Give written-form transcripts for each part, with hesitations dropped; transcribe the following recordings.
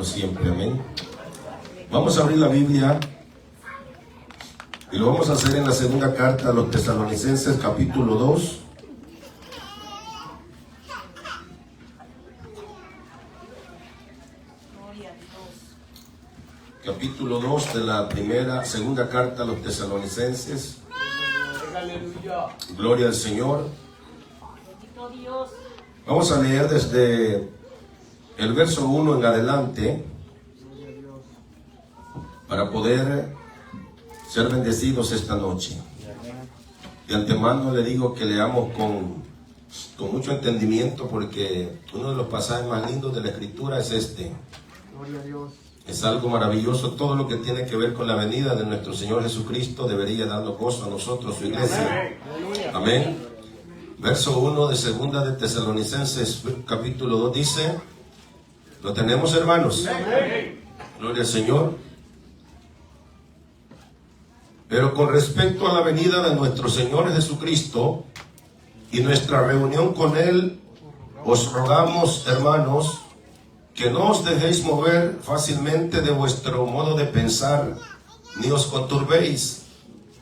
por siempre. Amén. Vamos a abrir la Biblia y lo vamos a hacer en la segunda carta a los Tesalonicenses, capítulo 2. Capítulo 2 de la segunda carta a los Tesalonicenses. Gloria al Señor. Vamos a leer desde el verso 1 en adelante para poder ser bendecidos esta noche. De antemano le digo que leamos con mucho entendimiento, porque uno de los pasajes más lindos de la Escritura es este. Gloria a Dios. Es algo maravilloso. Todo lo que tiene que ver con la venida de nuestro Señor Jesucristo debería darnos gozo a nosotros, su iglesia. Amén. Verso 1 de segunda de Tesalonicenses, capítulo 2 dice, ¿lo tenemos, hermanos? Gloria al Señor. Pero con respecto a la venida de nuestro Señor Jesucristo y nuestra reunión con Él, os rogamos, hermanos, que no os dejéis mover fácilmente de vuestro modo de pensar, ni os conturbéis,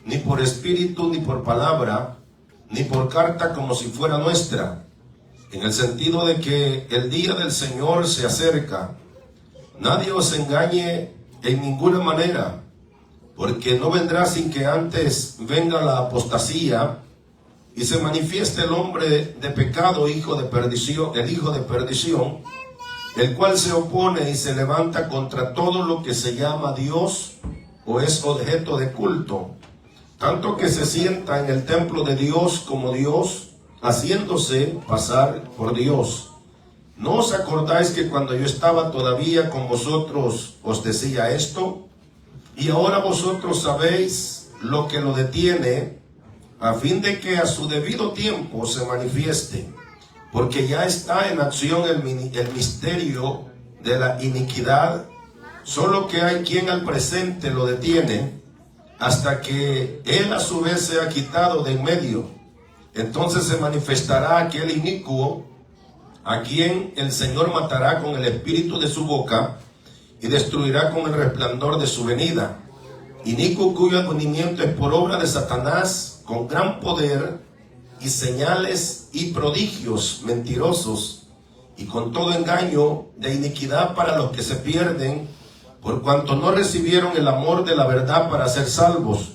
ni por espíritu, ni por palabra, ni por carta como si fuera nuestra, en el sentido de que el día del Señor se acerca. Nadie os engañe en ninguna manera, porque no vendrá sin que antes venga la apostasía y se manifieste el hombre de pecado, hijo de perdición, el cual se opone y se levanta contra todo lo que se llama Dios o es objeto de culto, tanto que se sienta en el templo de Dios como Dios, haciéndose pasar por Dios. ¿No os acordáis que cuando yo estaba todavía con vosotros os decía esto? Y ahora vosotros sabéis lo que lo detiene, a fin de que a su debido tiempo se manifieste, porque ya está en acción el misterio de la iniquidad, solo que hay quien al presente lo detiene, hasta que él a su vez sea quitado de en medio. Entonces se manifestará aquel inicuo, a quien el Señor matará con el espíritu de su boca, y destruirá con el resplandor de su venida. Inicuo cuyo advenimiento es por obra de Satanás, con gran poder y señales y prodigios mentirosos, y con todo engaño de iniquidad para los que se pierden, por cuanto no recibieron el amor de la verdad para ser salvos.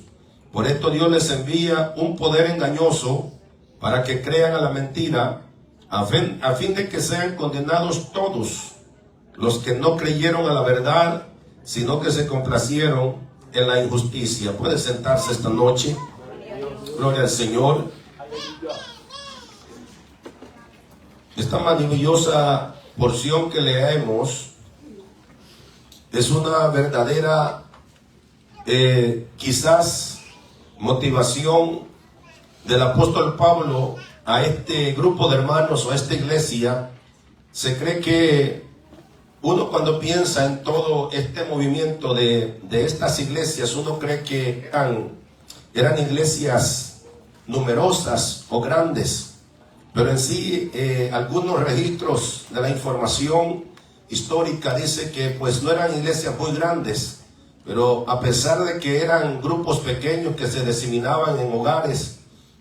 Por esto Dios les envía un poder engañoso para que crean a la mentira, a fin de que sean condenados todos los que no creyeron a la verdad, sino que se complacieron en la injusticia. Puede sentarse esta noche. Gloria al Señor. Esta maravillosa porción que leemos es una verdadera, quizás, motivación del apóstol Pablo a este grupo de hermanos o a esta iglesia. Se cree que uno, cuando piensa en todo este movimiento de estas iglesias, uno cree que eran iglesias numerosas o grandes, pero en sí algunos registros de la información histórica dice que pues no eran iglesias muy grandes, pero a pesar de que eran grupos pequeños que se diseminaban en hogares,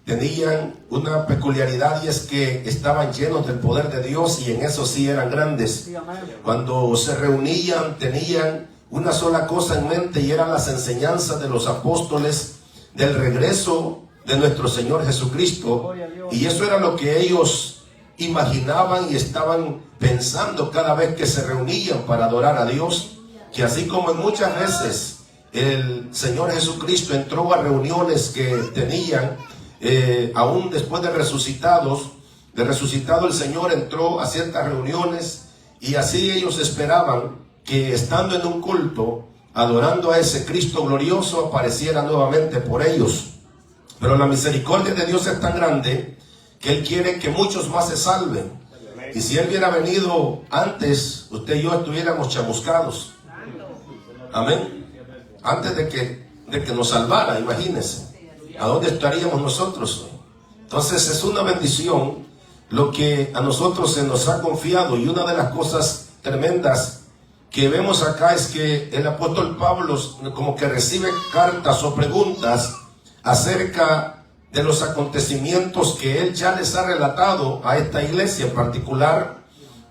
tenían una peculiaridad, y es que estaban llenos del poder de Dios, y en eso sí eran grandes. Cuando se reunían tenían una sola cosa en mente, y eran las enseñanzas de los apóstoles del regreso de nuestro Señor Jesucristo, y eso era lo que ellos imaginaban y estaban pensando cada vez que se reunían para adorar a Dios, que así como en muchas veces el Señor Jesucristo entró a reuniones que tenían, aún después de resucitado el Señor entró a ciertas reuniones, y así ellos esperaban que estando en un culto, adorando a ese Cristo glorioso, apareciera nuevamente por ellos. Pero la misericordia de Dios es tan grande que Él quiere que muchos más se salven. Y si Él hubiera venido antes, usted y yo estuviéramos chamuscados. Amén. Antes de que nos salvara, imagínense. ¿A dónde estaríamos nosotros hoy? Entonces es una bendición lo que a nosotros se nos ha confiado, y una de las cosas tremendas que vemos acá es que el apóstol Pablo como que recibe cartas o preguntas acerca de los acontecimientos que él ya les ha relatado a esta iglesia en particular.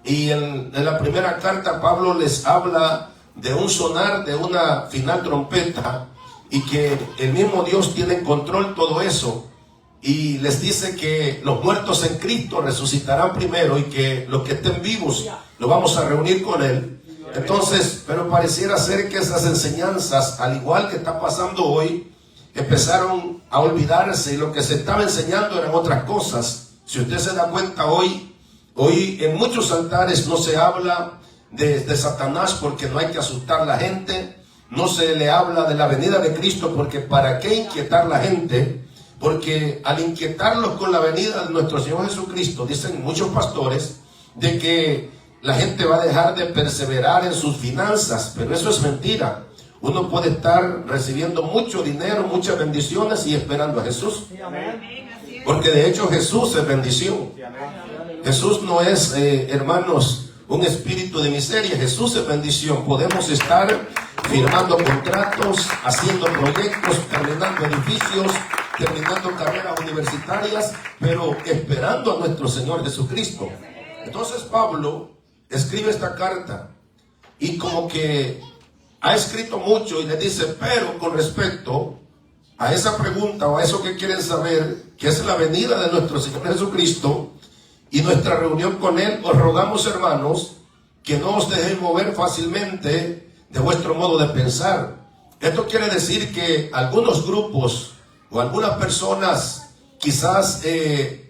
Y en la primera carta Pablo les habla de un sonar de una final trompeta y que el mismo Dios tiene en control todo eso. Y les dice que los muertos en Cristo resucitarán primero y que los que estén vivos los vamos a reunir con Él. Entonces, pero pareciera ser que esas enseñanzas, al igual que está pasando hoy, empezaron a olvidarse y lo que se estaba enseñando eran otras cosas. Si usted se da cuenta hoy en muchos altares no se habla de Satanás porque no hay que asustar a la gente. No se le habla de la venida de Cristo porque ¿para qué inquietar a la gente? Porque al inquietarlos con la venida de nuestro Señor Jesucristo, dicen muchos pastores, de que la gente va a dejar de perseverar en sus finanzas, pero eso es mentira. Uno puede estar recibiendo mucho dinero, muchas bendiciones y esperando a Jesús. Porque de hecho Jesús es bendición. Jesús no es, hermanos, un espíritu de miseria. Jesús es bendición. Podemos estar firmando contratos, haciendo proyectos, terminando edificios, terminando carreras universitarias, pero esperando a nuestro Señor Jesucristo. Entonces Pablo escribe esta carta y como que ha escrito mucho y le dice, pero con respecto a esa pregunta o a eso que quieren saber, que es la venida de nuestro Señor Jesucristo y nuestra reunión con Él, os rogamos, hermanos, que no os dejéis mover fácilmente de vuestro modo de pensar. Esto quiere decir que algunos grupos o algunas personas quizás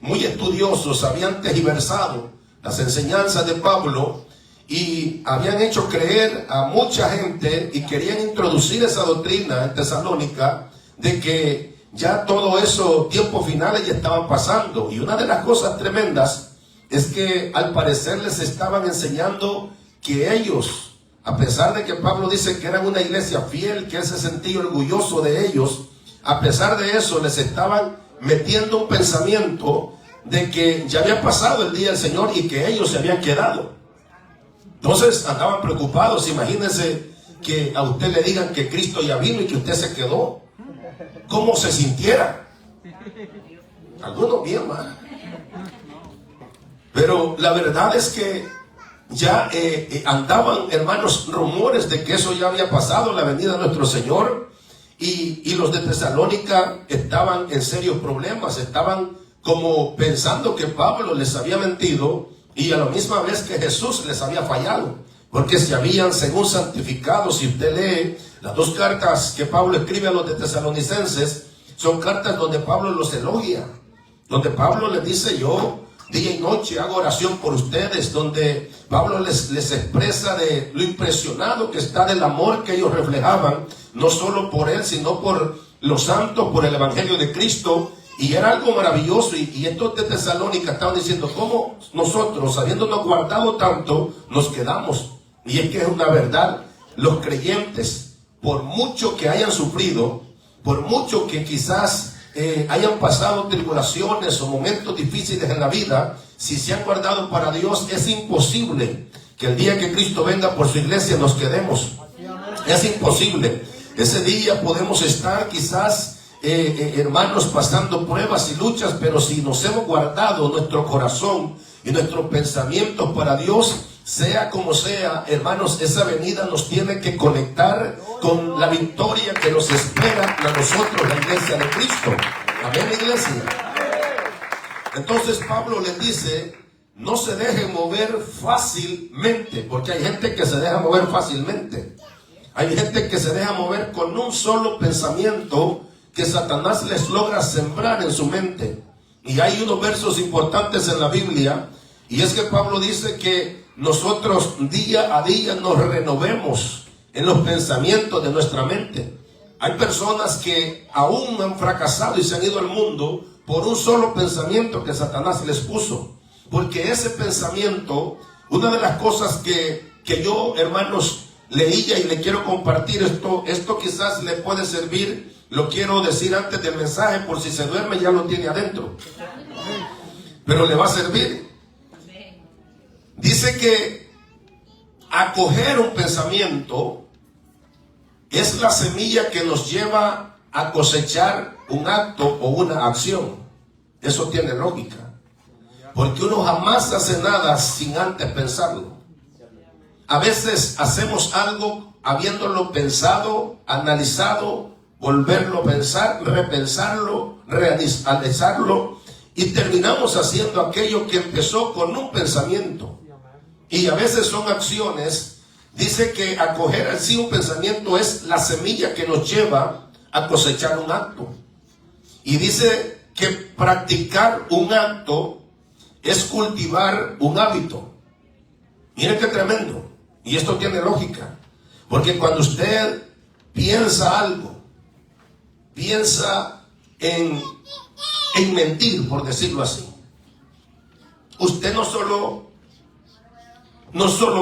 muy estudiosos habían tergiversado las enseñanzas de Pablo y habían hecho creer a mucha gente y querían introducir esa doctrina en Tesalónica de que ya todo eso, tiempos finales ya estaban pasando. Y una de las cosas tremendas es que al parecer les estaban enseñando que ellos, a pesar de que Pablo dice que eran una iglesia fiel, que él se sentía orgulloso de ellos, a pesar de eso les estaban metiendo un pensamiento de que ya había pasado el día del Señor y que ellos se habían quedado. Entonces andaban preocupados. Imagínense que a usted le digan que Cristo ya vino y que usted se quedó. ¿Cómo se sintiera? Algunos bien mal. Pero la verdad es que ya andaban, hermanos, rumores de que eso ya había pasado, la venida de nuestro Señor. Y los de Tesalónica estaban en serios problemas. Estaban como pensando que Pablo les había mentido y a la misma vez que Jesús les había fallado, porque se habían según santificado. Si usted lee las dos cartas que Pablo escribe a los de Tesalonicenses, son cartas donde Pablo los elogia, donde Pablo les dice: yo día y noche hago oración por ustedes, donde Pablo les expresa de lo impresionado que está del amor que ellos reflejaban, no solo por él, sino por los santos, por el evangelio de Cristo. Y era algo maravilloso. Y estos de Tesalónica estaban diciendo: ¿cómo nosotros, habiéndonos guardado tanto, nos quedamos? Y es que es una verdad. Los creyentes, por mucho que hayan sufrido, por mucho que quizás hayan pasado tribulaciones o momentos difíciles en la vida, si se han guardado para Dios, es imposible que el día que Cristo venga por su iglesia nos quedemos. Es imposible. Ese día podemos estar quizás hermanos, pasando pruebas y luchas, pero si nos hemos guardado nuestro corazón y nuestros pensamientos para Dios, sea como sea, hermanos, esa venida nos tiene que conectar con la victoria que nos espera a nosotros, la iglesia de Cristo. Amén, iglesia. Entonces Pablo les dice: no se dejen mover fácilmente, porque hay gente que se deja mover fácilmente. Hay gente que se deja mover con un solo pensamiento que Satanás les logra sembrar en su mente. Y hay unos versos importantes en la Biblia, y es que Pablo dice que nosotros día a día nos renovemos en los pensamientos de nuestra mente. Hay personas que aún han fracasado y se han ido al mundo por un solo pensamiento que Satanás les puso. Porque ese pensamiento, una de las cosas que yo, hermanos, leía y le quiero compartir, esto quizás le puede servir. Lo quiero decir antes del mensaje, por si se duerme ya lo tiene adentro, pero le va a servir. Dice que acoger un pensamiento es la semilla que nos lleva a cosechar un acto o una acción. Eso tiene lógica. Porque uno jamás hace nada sin antes pensarlo. A veces hacemos algo habiéndolo pensado, analizado, volverlo a pensar, repensarlo, realizarlo, y terminamos haciendo aquello que empezó con un pensamiento. Y a veces son acciones. Dice que acoger así un pensamiento es la semilla que nos lleva a cosechar un acto. Y dice que practicar un acto es cultivar un hábito. Miren qué tremendo. Y esto tiene lógica. Porque cuando usted piensa algo, piensa en mentir, por decirlo así, usted no solo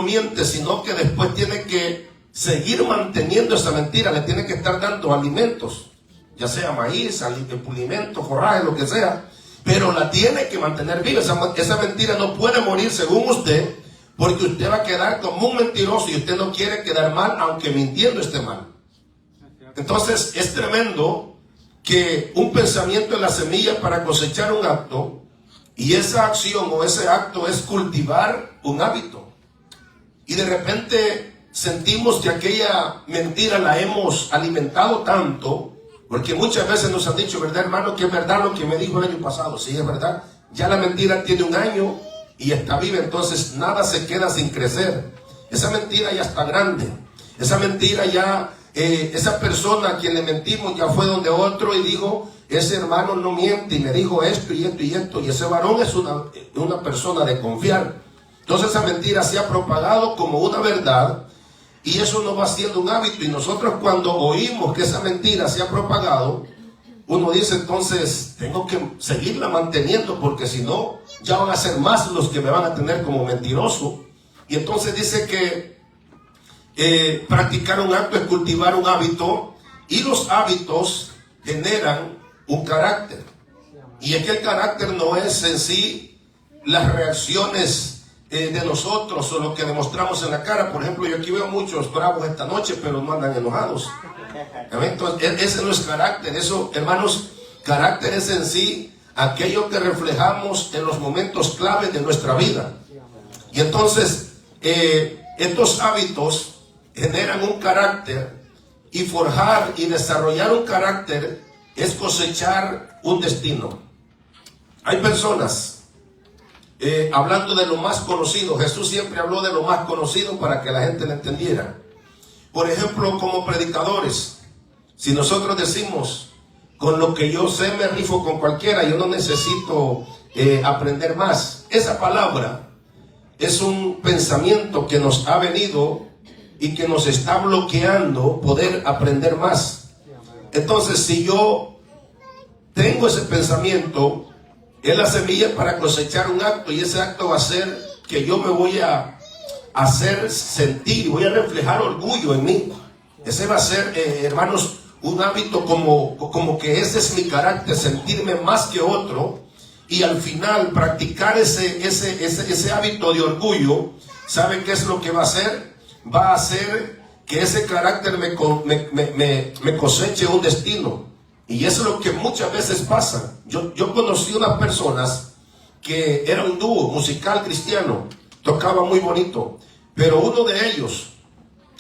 miente, sino que después tiene que seguir manteniendo esa mentira. Le tiene que estar dando alimentos, ya sea maíz, pulimento, forraje, lo que sea, pero la tiene que mantener viva. Esa mentira no puede morir según usted, porque usted va a quedar como un mentiroso y usted no quiere quedar mal, aunque mintiendo esté mal. Entonces es tremendo que un pensamiento es la semilla para cosechar un acto, y esa acción o ese acto es cultivar un hábito. Y de repente sentimos que aquella mentira la hemos alimentado tanto, porque muchas veces nos han dicho, ¿verdad, hermano? Que es verdad lo que me dijo el año pasado. Sí, es verdad. Ya la mentira tiene un año y está viva, entonces nada se queda sin crecer. Esa mentira ya está grande. Esa mentira ya, esa persona a quien le mentimos ya fue donde otro y dijo, ese hermano no miente y me dijo esto y esto y esto. Y ese varón es una persona de confiar. Entonces esa mentira se ha propagado como una verdad, y eso nos va haciendo un hábito. Y nosotros, cuando oímos que esa mentira se ha propagado, uno dice, entonces tengo que seguirla manteniendo, porque si no, ya van a ser más los que me van a tener como mentiroso. Y entonces dice que practicar un acto es cultivar un hábito, y los hábitos generan un carácter. Y es que el carácter no es en sí las reacciones de nosotros o lo que demostramos en la cara. Por ejemplo, yo aquí veo muchos bravos esta noche, pero no andan enojados. Entonces, ese no es carácter. Eso, hermanos, carácter es en sí aquello que reflejamos en los momentos clave de nuestra vida. Y entonces, estos hábitos generan un carácter, y forjar y desarrollar un carácter es cosechar un destino. Hay personas, hablando de lo más conocido, Jesús siempre habló de lo más conocido para que la gente lo entendiera. Por ejemplo, como predicadores, si nosotros decimos, con lo que yo sé me rifo con cualquiera, yo no necesito aprender más. Esa palabra es un pensamiento que nos ha venido y que nos está bloqueando poder aprender más. Entonces, si yo tengo ese pensamiento, es la semilla para cosechar un acto, y ese acto va a ser que yo me voy a hacer sentir, voy a reflejar orgullo en mí. Ese va a ser, hermanos, un hábito como que ese es mi carácter, sentirme más que otro. Y al final practicar ese hábito de orgullo, ¿saben qué es lo que va a hacer? Va a hacer que ese carácter me coseche un destino. Y eso es lo que muchas veces pasa. Yo conocí unas personas que era un dúo musical cristiano, tocaba muy bonito, pero uno de ellos,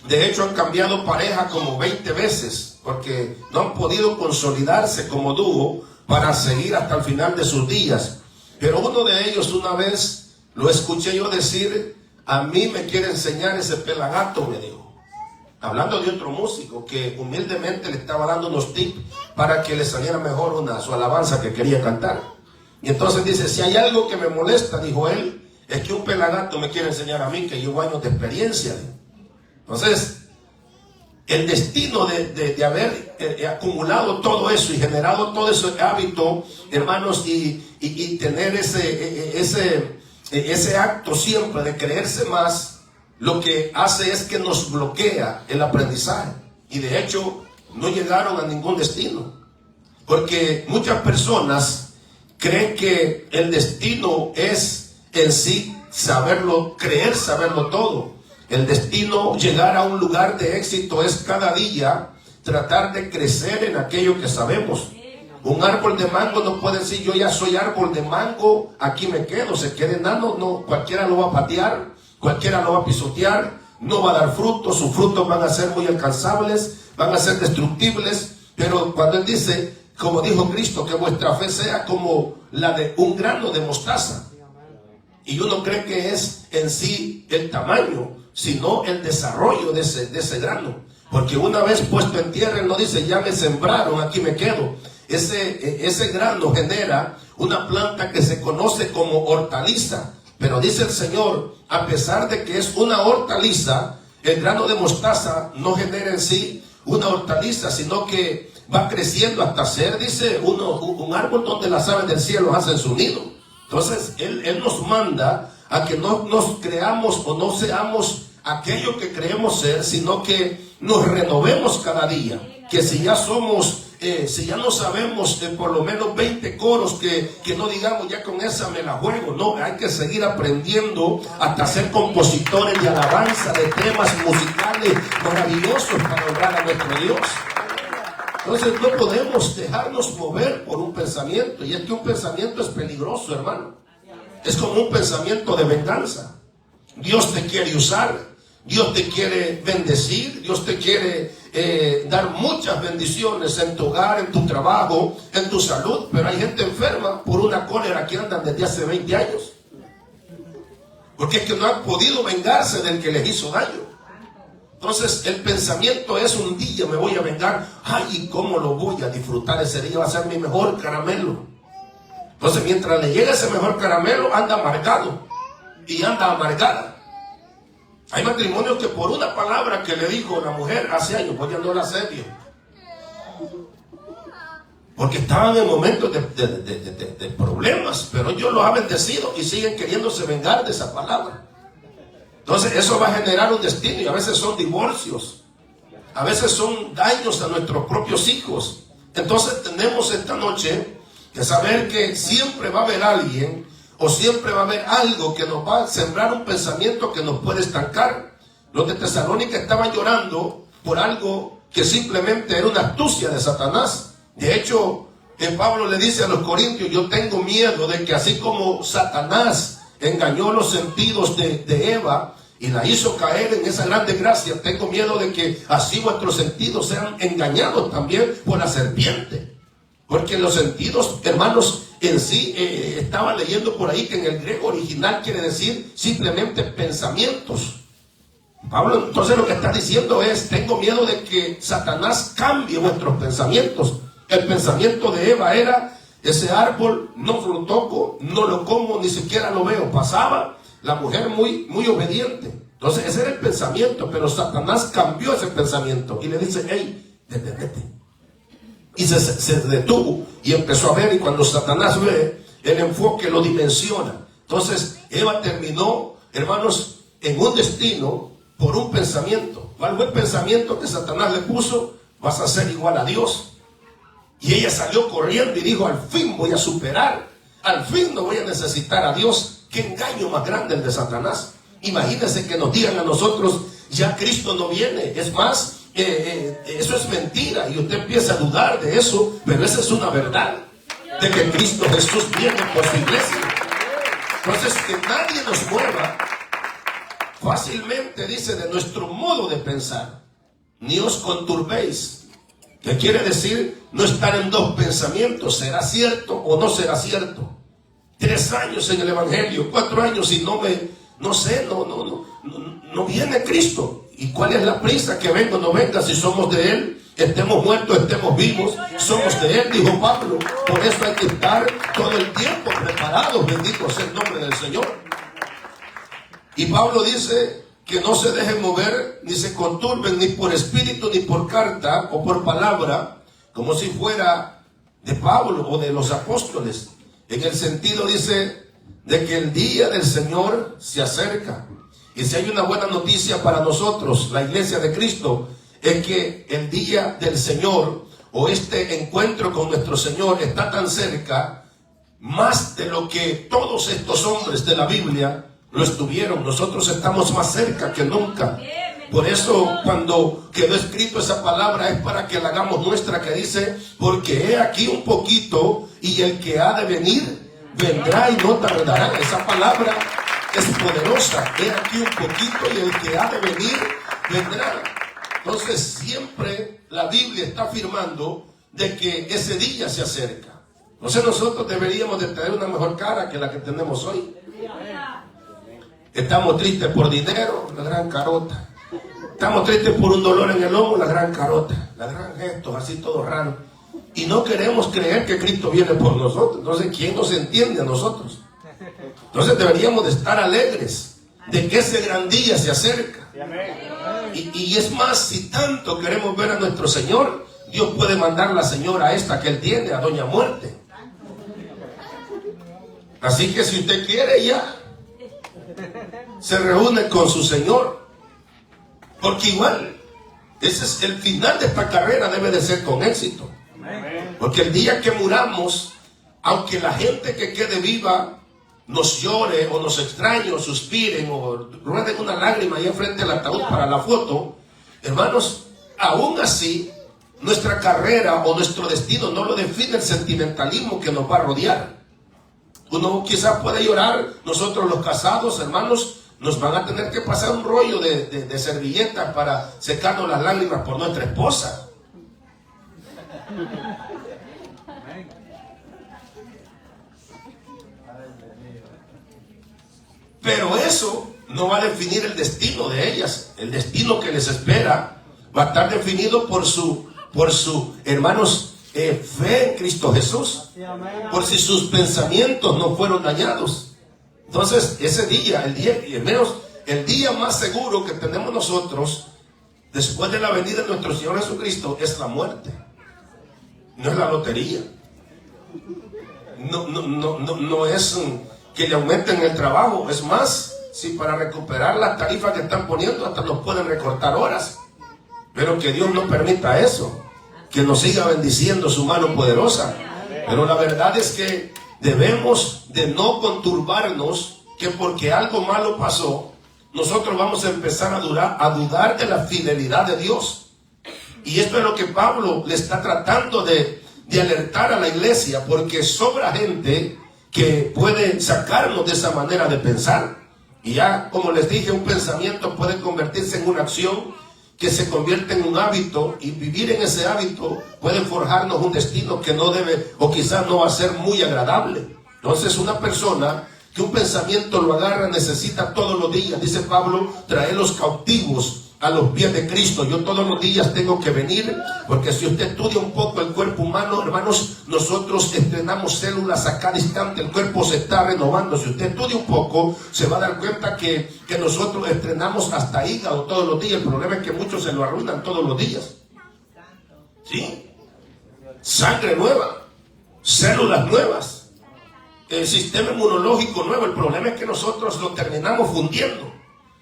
de hecho, han cambiado pareja como 20 veces, porque no han podido consolidarse como dúo para seguir hasta el final de sus días. Pero uno de ellos, una vez lo escuché yo decir, a mí me quiere enseñar ese pelagato, me dijo. Hablando de otro músico que humildemente le estaba dando unos tips para que le saliera mejor su alabanza que quería cantar. Y entonces dice, si hay algo que me molesta, dijo él, es que un pelagato me quiere enseñar a mí, que llevo años de experiencia. Entonces, el destino de haber acumulado todo eso y generado todo ese hábito, hermanos, y tener ese acto siempre de creerse más, lo que hace es que nos bloquea el aprendizaje. Y de hecho, no llegaron a ningún destino. Porque muchas personas creen que el destino es en sí saberlo, creer saberlo todo. El destino, llegar a un lugar de éxito, es cada día tratar de crecer en aquello que sabemos. Un árbol de mango no puede decir yo ya soy árbol de mango, aquí me quedo, se quede enano. No, cualquiera lo va a patear, cualquiera lo va a pisotear, no va a dar frutos, sus frutos van a ser muy alcanzables, van a ser destructibles. Pero cuando él dice, como dijo Cristo, que vuestra fe sea como la de un grano de mostaza, y uno cree que es en sí el tamaño, sino el desarrollo de ese grano. Porque una vez puesto en tierra, él no dice ya me sembraron, aquí me quedo. Ese grano genera una planta que se conoce como hortaliza. Pero dice el Señor, a pesar de que es una hortaliza, el grano de mostaza no genera en sí una hortaliza, sino que va creciendo hasta ser, dice, un árbol donde las aves del cielo hacen su nido. Entonces, Él nos manda a que no nos creamos o no seamos aquello que creemos ser, sino que nos renovemos cada día. Que si ya somos... si ya no sabemos por lo menos 20 coros, que no digamos ya con esa me la juego. No, hay que seguir aprendiendo hasta ser compositores de alabanza, de temas musicales maravillosos para honrar a nuestro Dios. Entonces no podemos dejarnos mover por un pensamiento, y es que un pensamiento es peligroso, hermano. Es como un pensamiento de venganza. Dios te quiere usar, Dios te quiere bendecir, Dios te quiere dar muchas bendiciones en tu hogar, en tu trabajo, en tu salud. Pero hay gente enferma por una cólera que andan desde hace 20 años. Porque es que no han podido vengarse del que les hizo daño. Entonces el pensamiento es un día me voy a vengar. Ay, ¿y cómo lo voy a disfrutar? Ese día va a ser mi mejor caramelo. Entonces mientras le llega ese mejor caramelo, anda amargado y anda amargada. Hay matrimonios que por una palabra que le dijo la mujer hace años, pues ya no la sé bien. Porque estaban en momentos de problemas, pero Dios los ha bendecido y siguen queriéndose vengar de esa palabra. Entonces eso va a generar un destino, y a veces son divorcios, a veces son daños a nuestros propios hijos. Entonces tenemos esta noche que saber que siempre va a haber alguien, o siempre va a haber algo que nos va a sembrar un pensamiento que nos puede estancar. Los de Tesalónica estaban llorando por algo que simplemente era una astucia de Satanás. De hecho, Pablo le dice a los corintios, yo tengo miedo de que así como Satanás engañó los sentidos de Eva y la hizo caer en esa gran desgracia, tengo miedo de que así vuestros sentidos sean engañados también por la serpiente. Porque los sentidos, hermanos, en sí, estaba leyendo por ahí que en el griego original quiere decir simplemente pensamientos. Pablo entonces lo que está diciendo es, tengo miedo de que Satanás cambie vuestros pensamientos. El pensamiento de Eva era, ese árbol no lo toco, no lo como, ni siquiera lo veo. Pasaba la mujer muy obediente. Entonces ese era el pensamiento, pero Satanás cambió ese pensamiento y le dice, hey, detente. Y se detuvo y empezó a ver, y cuando Satanás ve, el enfoque lo dimensiona. Entonces Eva terminó, hermanos, en un destino por un pensamiento. ¿Cuál fue el pensamiento que Satanás le puso? Vas a ser igual a Dios. Y ella salió corriendo y dijo, al fin voy a superar, al fin no voy a necesitar a Dios. Qué engaño más grande el de Satanás. Imagínense que nos digan a nosotros, ya Cristo no viene. Es más, eso es mentira, y usted empieza a dudar de eso, pero esa es una verdad, de que Cristo Jesús viene por su iglesia. Entonces, que nadie nos mueva fácilmente, dice, de nuestro modo de pensar. Ni os conturbéis, que quiere decir no estar en dos pensamientos, ¿será cierto o no será cierto? 3 años en el Evangelio, 4 años y no viene Cristo. ¿Y cuál es la prisa? Que venga o no venga, si somos de Él, estemos muertos, estemos vivos, somos de Él, dijo Pablo. Por eso hay que estar todo el tiempo preparados, bendito sea el nombre del Señor. Y Pablo dice que no se dejen mover, ni se conturben, ni por espíritu, ni por carta, o por palabra, como si fuera de Pablo o de los apóstoles. En el sentido, dice, de que el día del Señor se acerca. Y si hay una buena noticia para nosotros, la iglesia de Cristo, es que el día del Señor, o este encuentro con nuestro Señor, está tan cerca, más de lo que todos estos hombres de la Biblia lo estuvieron. Nosotros estamos más cerca que nunca. Por eso cuando quedó escrito esa palabra es para que la hagamos nuestra, que dice: porque he aquí un poquito, y el que ha de venir vendrá y no tardará. Esa palabra es poderosa. He aquí un poquito, y el que ha de venir vendrá. Entonces siempre la Biblia está afirmando de que ese día se acerca. Entonces nosotros deberíamos de tener una mejor cara que la que tenemos hoy. Estamos tristes por dinero, la gran carota. Estamos tristes por un dolor en el lomo, la gran carota. La gran gestos, así todo raro. Y no queremos creer que Cristo viene por nosotros. Entonces, ¿quién nos entiende a nosotros? Entonces deberíamos de estar alegres de que ese gran día se acerca. Y es más, si tanto queremos ver a nuestro Señor, Dios puede mandar la señora esta que Él tiene, a Doña Muerte. Así que si usted quiere, ya se reúne con su Señor. Porque igual, ese es el final de esta carrera, debe de ser con éxito. Porque el día que muramos, aunque la gente que quede viva nos llore o nos extrañe o suspiren o rueden una lágrima ahí enfrente del ataúd para la foto, hermanos, aún así nuestra carrera o nuestro destino no lo define el sentimentalismo que nos va a rodear. Uno quizás puede llorar. Nosotros los casados, hermanos, nos van a tener que pasar un rollo de servilletas para secarnos las lágrimas por nuestra esposa. Pero eso no va a definir el destino de ellas. El destino que les espera va a estar definido por su hermanos, fe en Cristo Jesús. Por si sus pensamientos no fueron dañados. Entonces, ese día, el día más seguro que tenemos nosotros, después de la venida de nuestro Señor Jesucristo, es la muerte. No es la lotería. No es que le aumenten el trabajo. Es más, si para recuperar las tarifas que están poniendo hasta nos pueden recortar horas. Pero que Dios no permita eso, que nos siga bendiciendo su mano poderosa. Pero la verdad es que debemos de no conturbarnos que porque algo malo pasó, nosotros vamos a empezar a dudar de la fidelidad de Dios. Y esto es lo que Pablo le está tratando de alertar a la iglesia, porque sobra gente que puede sacarnos de esa manera de pensar. Y ya, como les dije, un pensamiento puede convertirse en una acción que se convierte en un hábito, y vivir en ese hábito puede forjarnos un destino que no debe, o quizás no va a ser muy agradable. Entonces, una persona que un pensamiento lo agarra necesita todos los días, dice Pablo, traer los cautivos a los pies de Cristo. Yo todos los días tengo que venir, porque si usted estudia un poco el cuerpo humano, hermanos, nosotros estrenamos células a cada instante, el cuerpo se está renovando. Si usted estudia un poco, se va a dar cuenta que nosotros estrenamos hasta hígado todos los días. El problema es que muchos se lo arruinan todos los días. ¿Sí? Sangre nueva, células nuevas, el sistema inmunológico nuevo. El problema es que nosotros lo terminamos fundiendo.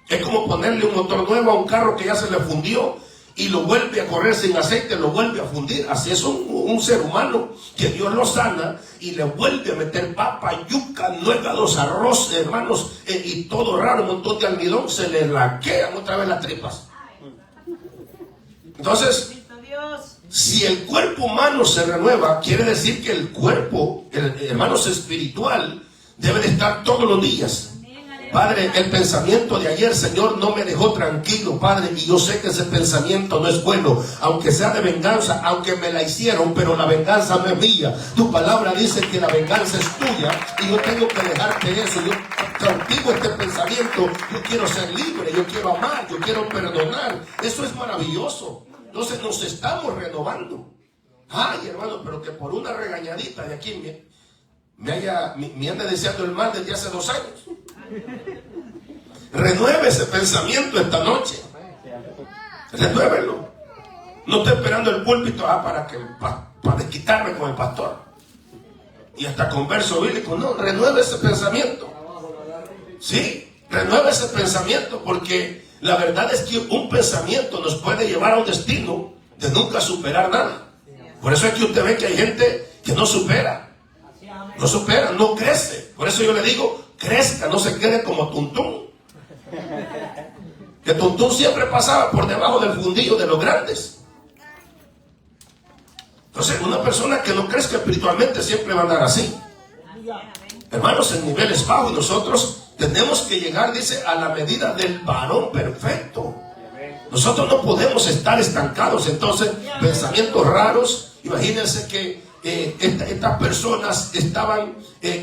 Es como ponerle un motor nuevo a un carro que ya se le fundió y lo vuelve a correr sin aceite, lo vuelve a fundir. Así es un ser humano que Dios lo sana y le vuelve a meter papa, yuca, nuegados, arroz, hermanos, y todo raro, un montón de almidón, se le laquean otra vez las tripas. Entonces, si el cuerpo humano se renueva, quiere decir que el cuerpo, hermanos, espiritual, debe de estar todos los días. Padre, el pensamiento de ayer, Señor, no me dejó tranquilo, Padre, y yo sé que ese pensamiento no es bueno, aunque sea de venganza, aunque me la hicieron, pero la venganza no es mía. Tu palabra dice que la venganza es tuya, y yo tengo que dejarte eso. Yo cautivo este pensamiento, yo quiero ser libre, yo quiero amar, yo quiero perdonar. Eso es maravilloso. Entonces nos estamos renovando. Ay, hermano, pero que por una regañadita de aquí me anda deseando el mal desde hace 2 años. Renueve ese pensamiento esta noche. Renuévelo. No estoy esperando el púlpito para desquitarme con el pastor y hasta con verso bíblico. No, renueve ese pensamiento. Sí, renueve ese pensamiento, porque la verdad es que un pensamiento nos puede llevar a un destino de nunca superar nada. Por eso es que usted ve que hay gente que no supera, no crece. Por eso yo le digo, crezca, no se quede como Tuntún. Que Tuntún siempre pasaba por debajo del fundillo de los grandes. Entonces, una persona que no crezca espiritualmente siempre va a andar así. Hermanos, en niveles bajos, y nosotros tenemos que llegar, dice, a la medida del varón perfecto. Nosotros no podemos estar estancados. Entonces, pensamientos raros. Imagínense que estas personas estaban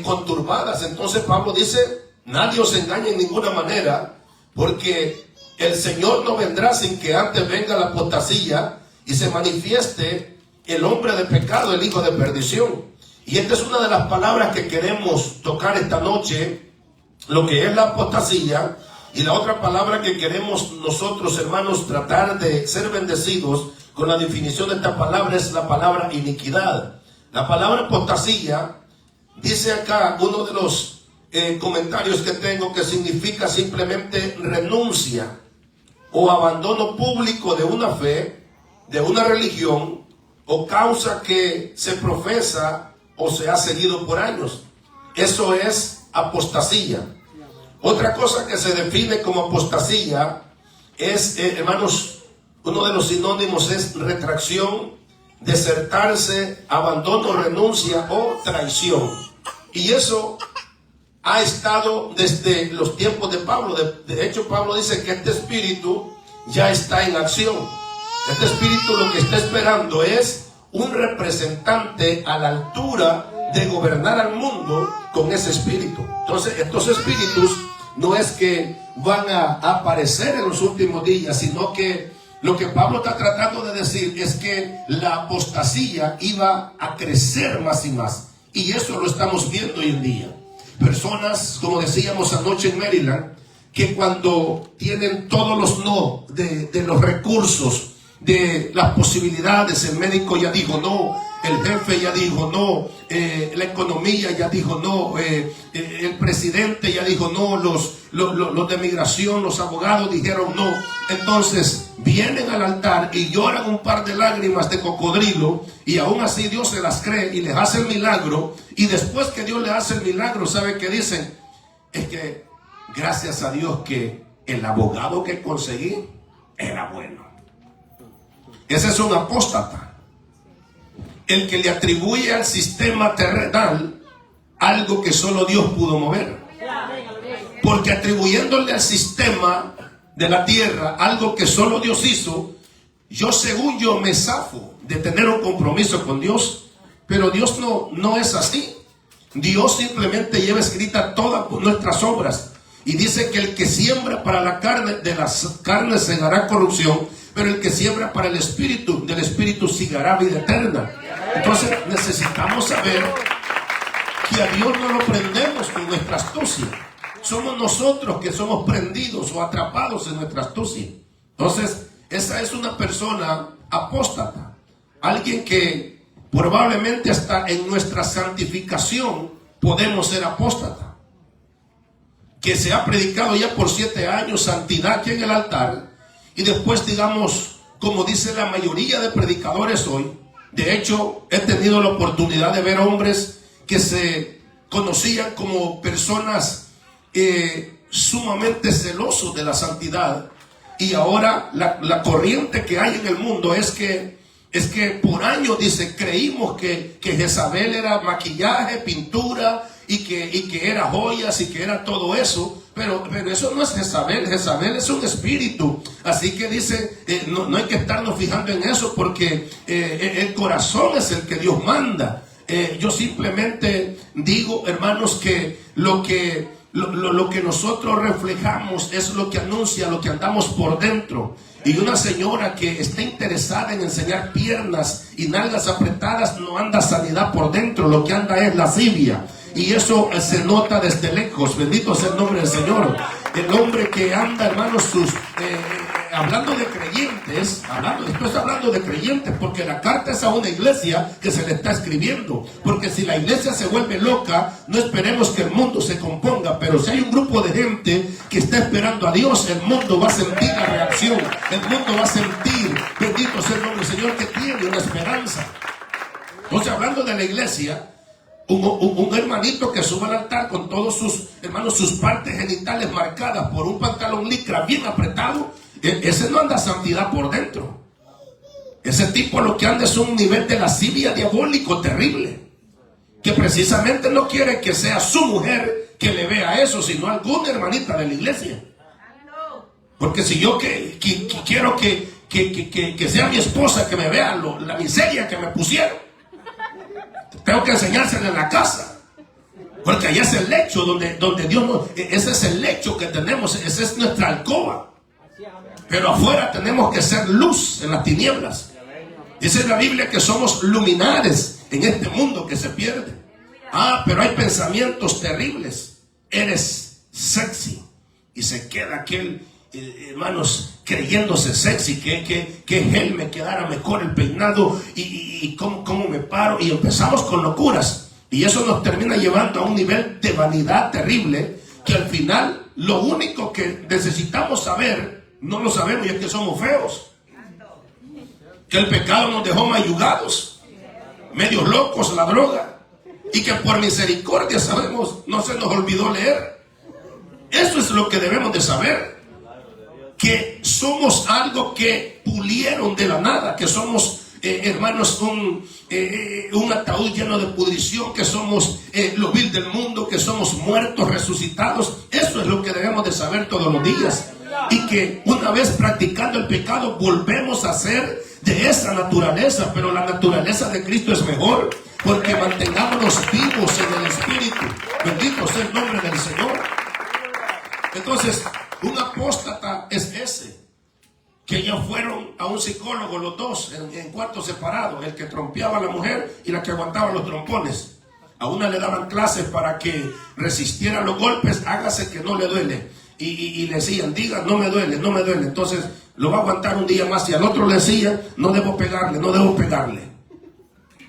conturbadas. Entonces Pablo dice: nadie os engañe en ninguna manera, porque el Señor no vendrá sin que antes venga la apostasía y se manifieste el hombre de pecado, el hijo de perdición. Y esta es una de las palabras que queremos tocar esta noche, lo que es la apostasía. Y la otra palabra que queremos nosotros, hermanos, tratar de ser bendecidos con la definición de esta palabra es la palabra iniquidad. La palabra apostasía, dice acá uno de los comentarios que tengo, que significa simplemente renuncia o abandono público de una fe, de una religión o causa que se profesa o se ha seguido por años. Eso es apostasía. Otra cosa que se define como apostasía es, hermanos, uno de los sinónimos es retracción, desertarse, abandono, renuncia o traición. Y eso ha estado desde los tiempos de Pablo. De hecho, Pablo dice que este espíritu ya está en acción. Este espíritu lo que está esperando es un representante a la altura de gobernar al mundo con ese espíritu. Entonces, estos espíritus no es que van a aparecer en los últimos días, sino que lo que Pablo está tratando de decir es que la apostasía iba a crecer más y más. Y eso lo estamos viendo hoy en día. Personas, como decíamos anoche en Maryland, que cuando tienen todos los no de los recursos, de las posibilidades, el médico ya dijo no, el jefe ya dijo no, la economía ya dijo no, el presidente ya dijo no, los de migración, los abogados dijeron no. Entonces vienen al altar y lloran un par de lágrimas de cocodrilo, y aún así Dios se las cree y les hace el milagro. Y después que Dios les hace el milagro, ¿sabe qué dicen? Es que gracias a Dios que el abogado que conseguí era bueno. Ese es un apóstata, el que le atribuye al sistema terrenal algo que solo Dios pudo mover. Porque atribuyéndole al sistema de la tierra algo que solo Dios hizo, según yo me zafo de tener un compromiso con Dios. Pero Dios no es así. Dios simplemente lleva escrita todas nuestras obras. Y dice que el que siembra para la carne, de las carnes segará corrupción, pero el que siembra para el espíritu, del espíritu segará vida eterna. Entonces necesitamos saber que a Dios no lo prendemos con nuestra astucia. Somos nosotros que somos prendidos o atrapados en nuestra astucia. Entonces, esa es una persona apóstata. Alguien que probablemente hasta en nuestra santificación podemos ser apóstata. Que se ha predicado ya por 7 años santidad aquí en el altar. Y después, digamos, como dice la mayoría de predicadores hoy, de hecho, he tenido la oportunidad de ver hombres que se conocían como personas sumamente celosos de la santidad, y ahora la corriente que hay en el mundo es que por años, dice, creímos que Jezabel era maquillaje, pintura, y que era joyas y que era todo eso. Pero eso no es Jezabel. Jezabel es un espíritu. Así que dice, no hay que estarnos fijando en eso, porque el corazón es el que Dios manda. Yo simplemente digo, hermanos, que lo que nosotros reflejamos es lo que anuncia lo que andamos por dentro. Y una señora que está interesada en enseñar piernas y nalgas apretadas no anda sanidad por dentro, lo que anda es lascivia. Y eso se nota desde lejos. Bendito sea el nombre del Señor. El hombre que anda, hermanos, hablando de creyentes, estoy hablando de creyentes, porque la carta es a una iglesia que se le está escribiendo. Porque si la iglesia se vuelve loca, no esperemos que el mundo se componga. Pero si hay un grupo de gente que está esperando a Dios, el mundo va a sentir la reacción. El mundo va a sentir, bendito sea el nombre del Señor, que tiene una esperanza. Entonces, hablando de la iglesia, un hermanito que sube al altar con todos sus hermanos, sus partes genitales marcadas por un pantalón licra bien apretado, ese no anda santidad por dentro. Ese tipo lo que anda es un nivel de lascivia diabólico terrible, que precisamente no quiere que sea su mujer que le vea eso, sino alguna hermanita de la iglesia. Porque si yo quiero que sea mi esposa que me vea la miseria que me pusieron, tengo que enseñársela en la casa, porque allá es el lecho donde Dios nos, ese es el lecho que tenemos, esa es nuestra alcoba. Pero afuera tenemos que ser luz en las tinieblas. Dice la Biblia que somos luminares en este mundo que se pierde. Pero hay pensamientos terribles. Eres sexy y se queda aquel, hermanos, creyéndose sexy, que él me quedara mejor el peinado y cómo me paro, y empezamos con locuras, y eso nos termina llevando a un nivel de vanidad terrible, que al final lo único que necesitamos saber no lo sabemos, y es que somos feos, que el pecado nos dejó mayugados, medios locos, la droga, y que por misericordia sabemos, no se nos olvidó leer. Eso es lo que debemos de saber, que somos algo que pulieron de la nada, que somos, hermanos, un ataúd lleno de pudrición, que somos lo vil del mundo, que somos muertos resucitados. Eso es lo que debemos de saber todos los días, y que una vez practicando el pecado volvemos a ser de esa naturaleza, pero la naturaleza de Cristo es mejor, porque mantengámonos vivos en el Espíritu. Bendito sea el nombre del Señor. Entonces, un apóstata es ese, que ya fueron a un psicólogo los dos en cuartos separados, el que trompeaba a la mujer y la que aguantaba los trompones. A una le daban clases para que resistiera los golpes, hágase que no le duele, y le decían, diga, no me duele, no me duele, entonces lo va a aguantar un día más, y al otro le decían, no debo pegarle, no debo pegarle.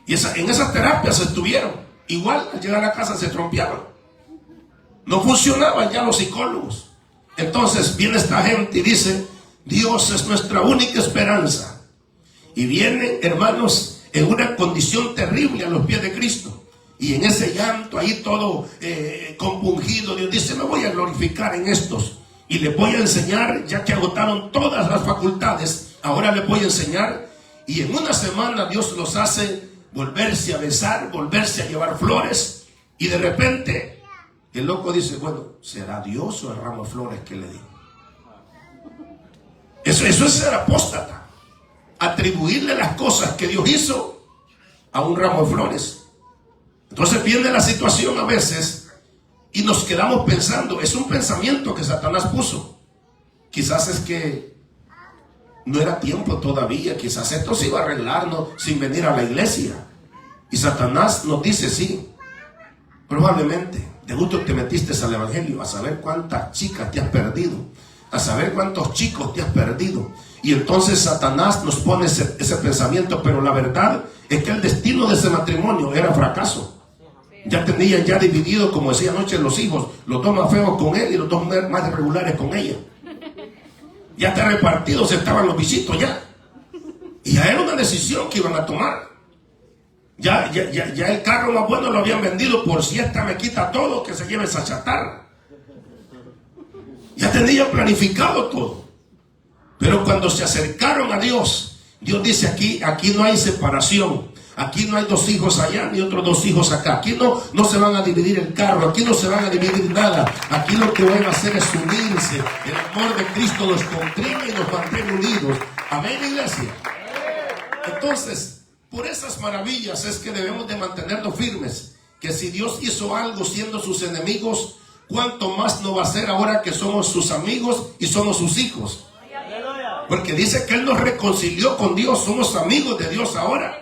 Y en esas terapias estuvieron, igual al llegar a la casa se trompeaban. No funcionaban ya los psicólogos. Entonces viene esta gente y dice, Dios es nuestra única esperanza. Y vienen, hermanos, en una condición terrible a los pies de Cristo. Y en ese llanto, ahí todo compungido, Dios dice, me voy a glorificar en estos. Y les voy a enseñar, ya que agotaron todas las facultades, ahora les voy a enseñar. Y en una semana Dios los hace volverse a besar, volverse a llevar flores. Y de repente el loco dice, bueno, ¿será Dios o el ramo de flores que le di? Eso es ser apóstata. Atribuirle las cosas que Dios hizo a un ramo de flores. Entonces viene la situación a veces y nos quedamos pensando, es un pensamiento que Satanás puso. Quizás es que no era tiempo todavía, quizás esto se iba a arreglar, ¿no?, sin venir a la iglesia. Y Satanás nos dice, sí, probablemente de gusto te metiste al evangelio, a saber cuántas chicas te has perdido, a saber cuántos chicos te has perdido. Y entonces Satanás nos pone ese pensamiento, pero la verdad es que el destino de ese matrimonio era fracaso. Ya tenían ya dividido, como decía anoche, los hijos, los dos más feos con él y los dos más irregulares con ella. Ya está repartidos estaban los visitos ya. Y ya era una decisión que iban a tomar. Ya el carro más bueno lo habían vendido por si esta me quita todo, que se lleve esa chatarra. Ya tenían planificado todo. Pero cuando se acercaron a Dios, Dios dice aquí no hay separación. Aquí no hay dos hijos allá ni otros dos hijos acá. Aquí no se van a dividir el carro. Aquí no se van a dividir nada. Aquí lo que van a hacer es unirse. El amor de Cristo nos comprime y nos mantiene unidos. Amén, iglesia. Entonces, por esas maravillas es que debemos de mantenernos firmes. Que si Dios hizo algo siendo sus enemigos, ¿cuánto más no va a hacer ahora que somos sus amigos y somos sus hijos? Porque dice que Él nos reconcilió con Dios. Somos amigos de Dios ahora.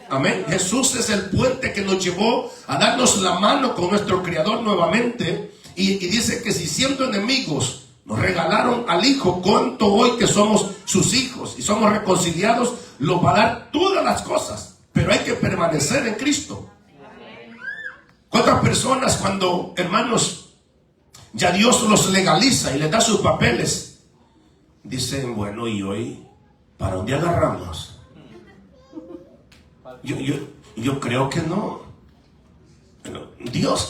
Amén. Jesús es el puente que nos llevó a darnos la mano con nuestro Creador nuevamente. Y dice que si siendo enemigos nos regalaron al Hijo, cuánto hoy que somos sus hijos y somos reconciliados, nos va a dar todas las cosas. Pero hay que permanecer en Cristo. ¿Cuántas personas cuando, hermanos, ya Dios los legaliza y les da sus papeles, dicen, bueno, y hoy, ¿para dónde agarramos? Yo creo que no. Bueno, Dios,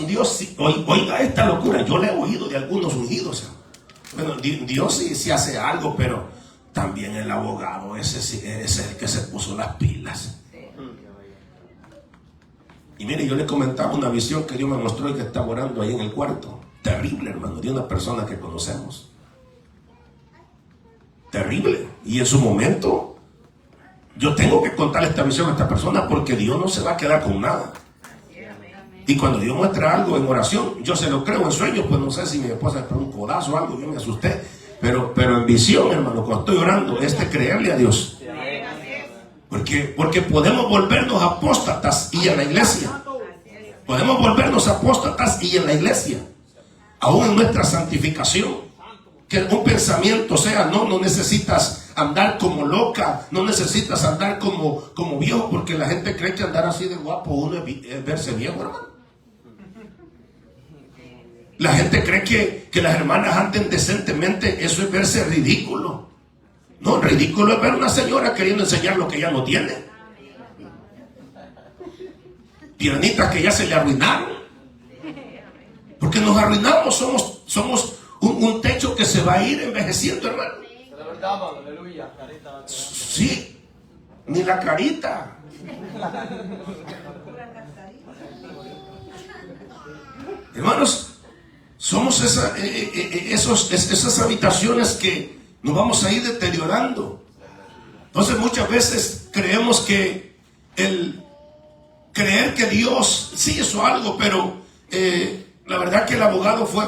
oiga esta locura, yo le he oído de algunos ungidos. Bueno, Dios sí hace algo, pero también el abogado, ese es el que se puso las pilas. Y mire, yo le comentaba una visión que Dios me mostró y que estaba orando ahí en el cuarto. Terrible, hermano, de una persona que conocemos. Terrible. Y en su momento, yo tengo que contarle esta visión a esta persona porque Dios no se va a quedar con nada. Y cuando Dios muestra algo en oración, yo se lo creo en sueños, pues no sé si mi esposa me pone un codazo o algo, yo me asusté. Pero en visión, hermano, cuando estoy orando, es de creerle a Dios. Porque podemos volvernos apóstatas y en la iglesia. Podemos volvernos apóstatas y en la iglesia. Aún en nuestra santificación. Que un pensamiento sea, no necesitas andar como loca, no necesitas andar como viejo, porque la gente cree que andar así de guapo uno es verse viejo, hermano. La gente cree que las hermanas anden decentemente, eso es verse ridículo. No, ridículo es ver a una señora queriendo enseñar lo que ya no tiene. Tiranitas que ya se le arruinaron. Porque nos arruinamos, somos un techo que se va a ir envejeciendo, hermano. Sí, ni la carita. Hermanos, somos esas habitaciones que nos vamos a ir deteriorando. Entonces muchas veces creemos que el creer que Dios sí hizo algo, pero la verdad que el abogado fue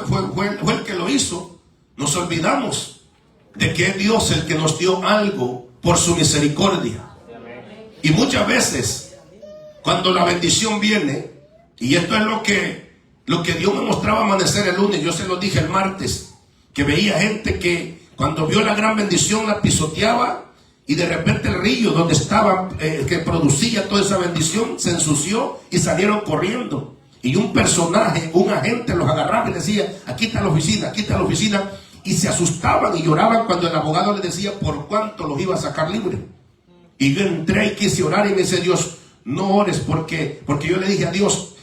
el que lo hizo. Nos olvidamos de que es Dios el que nos dio algo por su misericordia. Y muchas veces cuando la bendición viene, y esto es lo que Dios me mostraba amanecer el lunes, yo se lo dije el martes, que veía gente que cuando vio la gran bendición la pisoteaba, y de repente el río donde estaba, que producía toda esa bendición, se ensució y salieron corriendo. Y un personaje, un agente los agarraba y les decía, aquí está la oficina, aquí está la oficina. Y se asustaban y lloraban cuando el abogado les decía por cuánto los iba a sacar libre. Y yo entré y quise orar y me dice Dios, no ores porque yo le dije a Dios,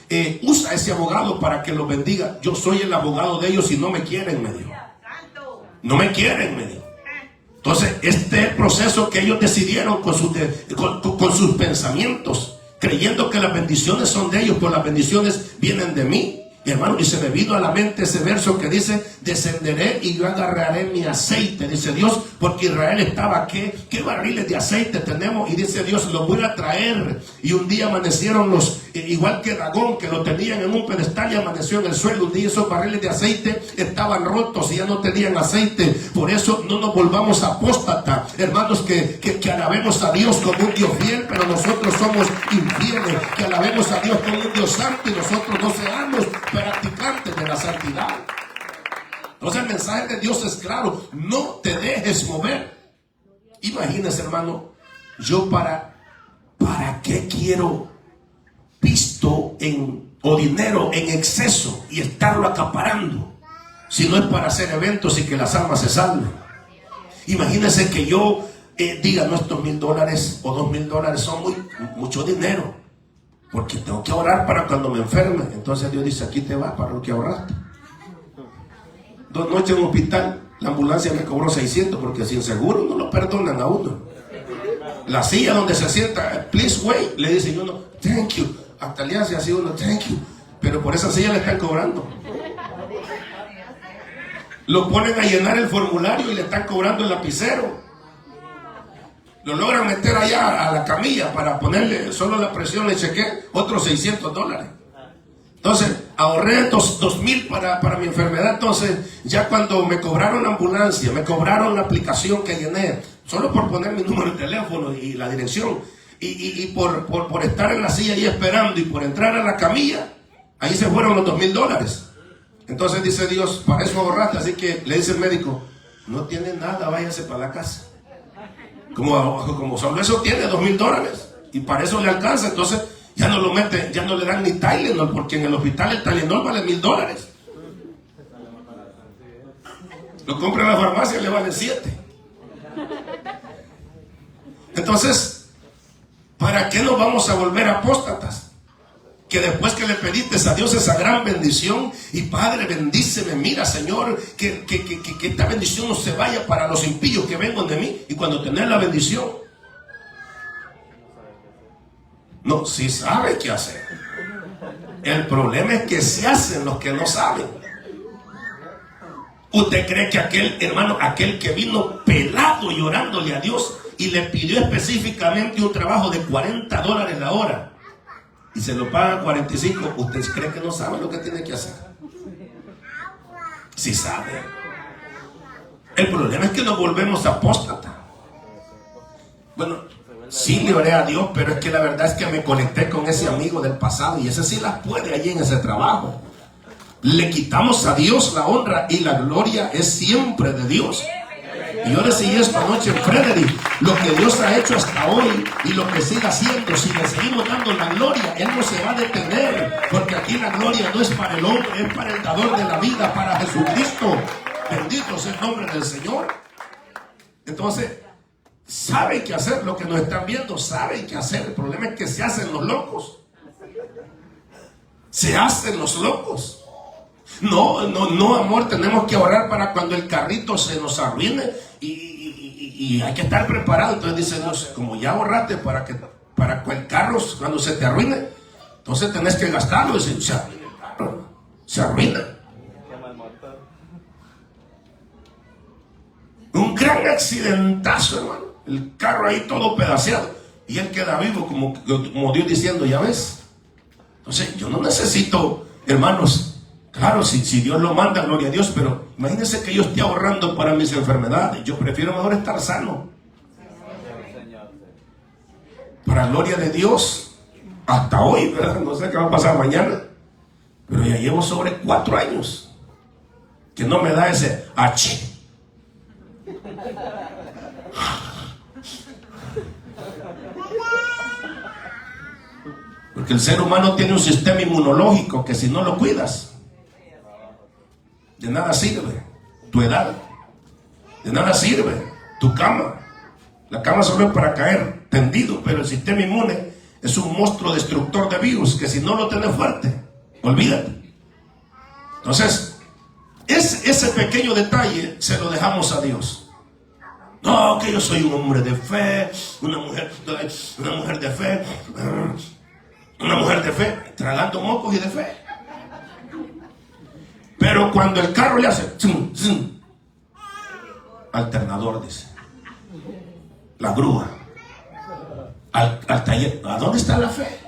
usa ese abogado para que los bendiga. Yo soy el abogado de ellos y no me quieren, me dijo. No me quieren, me dijo. Entonces, este es el proceso que ellos decidieron con sus pensamientos, creyendo que las bendiciones son de ellos, pero las bendiciones vienen de mí. Y hermano, y se me vino a la mente ese verso que dice, descenderé y yo agarraré mi aceite, dice Dios, porque Israel estaba, ¿qué barriles de aceite tenemos? Y dice Dios, los voy a traer. Y un día amanecieron igual que Dagón, que lo tenían en un pedestal y amaneció en el suelo. Un día esos barriles de aceite estaban rotos y ya no tenían aceite. Por eso no nos volvamos apóstatas, hermanos, que alabemos a Dios como un Dios fiel, pero nosotros somos infieles, que alabemos a Dios como un Dios santo y nosotros no seamos practicantes de la santidad. Entonces el mensaje de Dios es claro, no te dejes mover. Imagínese, hermano, yo para qué quiero pisto o dinero en exceso y estarlo acaparando, si no es para hacer eventos y que las almas se salven. Imagínese que yo diga, no, estos $1,000 o $2,000 son mucho dinero, porque tengo que ahorrar para cuando me enferme. Entonces Dios dice, aquí te va para lo que ahorraste. 2 noches en un hospital, la ambulancia me cobró 600, porque sin seguro no lo perdonan a uno. La silla donde se sienta, please wait, le dice uno, thank you. Hasta le hace así uno, thank you. Pero por esa silla le están cobrando. Lo ponen a llenar el formulario y le están cobrando el lapicero. Lo logran meter allá a la camilla para ponerle solo la presión, le chequé otros $600. Entonces ahorré 2,000 para mi enfermedad. Entonces ya cuando me cobraron la ambulancia, me cobraron la aplicación que llené, solo por poner mi número de teléfono y la dirección, y por estar en la silla ahí esperando y por entrar a la camilla, ahí se fueron los $2,000. Entonces dice Dios, para eso ahorraste. Así que le dice el médico, no tiene nada, váyase para la casa. Como solo eso tiene $2,000 y para eso le alcanza. Entonces ya no lo meten, ya no le dan ni Tylenol, porque en el hospital el Tylenol vale $1,000. Lo compra en la farmacia y le vale 7. Entonces, ¿para qué nos vamos a volver apóstatas? que después que le pediste a Dios esa gran bendición, y Padre, bendíceme, mira, Señor, que esta bendición no se vaya para los impíos que vengan de mí. Y cuando tenés la bendición, no, sí sabe qué hacer. El problema es que se hacen los que no saben. ¿Usted cree que aquel hermano, aquel que vino pelado llorándole a Dios y le pidió específicamente un trabajo de $40 la hora y se lo pagan 45, usted cree que no sabe lo que tiene que hacer? Sí sabe. El problema es que nos volvemos apóstatas. Bueno, sí le oré a Dios, pero es que la verdad es que me conecté con ese amigo del pasado y ese sí las puede allí en ese trabajo. Le quitamos a Dios la honra y la gloria es siempre de Dios. Y yo decidí esta noche, Frederick, lo que Dios ha hecho hasta hoy y lo que siga haciendo, si le seguimos dando la gloria, Él no se va a detener, porque aquí la gloria no es para el hombre, es para el dador de la vida, para Jesucristo. Bendito sea el nombre del Señor. Entonces, saben qué hacer, lo que nos están viendo, saben qué hacer. El problema es que se hacen los locos. Se hacen los locos. No, amor, tenemos que ahorrar para cuando el carrito se nos arruine y hay que estar preparado. Entonces dice Dios, como ya ahorraste para que el carro cuando se te arruine, entonces tenés que gastarlo. Y se arruina. Un gran accidentazo, hermano. El carro ahí todo pedaceado y él queda vivo como Dios diciendo, ya ves. Entonces yo no necesito, hermanos. Claro, si Dios lo manda, gloria a Dios, pero imagínense que yo esté ahorrando para mis enfermedades. Yo prefiero mejor estar sano. Para gloria de Dios, hasta hoy, ¿verdad? No sé qué va a pasar mañana, pero ya llevo sobre 4 años que no me da ese H. Porque el ser humano tiene un sistema inmunológico que si no lo cuidas, de nada sirve tu edad, de nada sirve tu cama. La cama solo es para caer tendido, pero el sistema inmune es un monstruo destructor de virus que si no lo tenés fuerte, olvídate. Entonces, ese pequeño detalle se lo dejamos a Dios. No, que yo soy un hombre de fe, una mujer de fe, una mujer de fe, tragando mocos y de fe. Pero cuando el carro le hace zum, zum, alternador, dice, la grúa, al taller, ¿a dónde está la fe?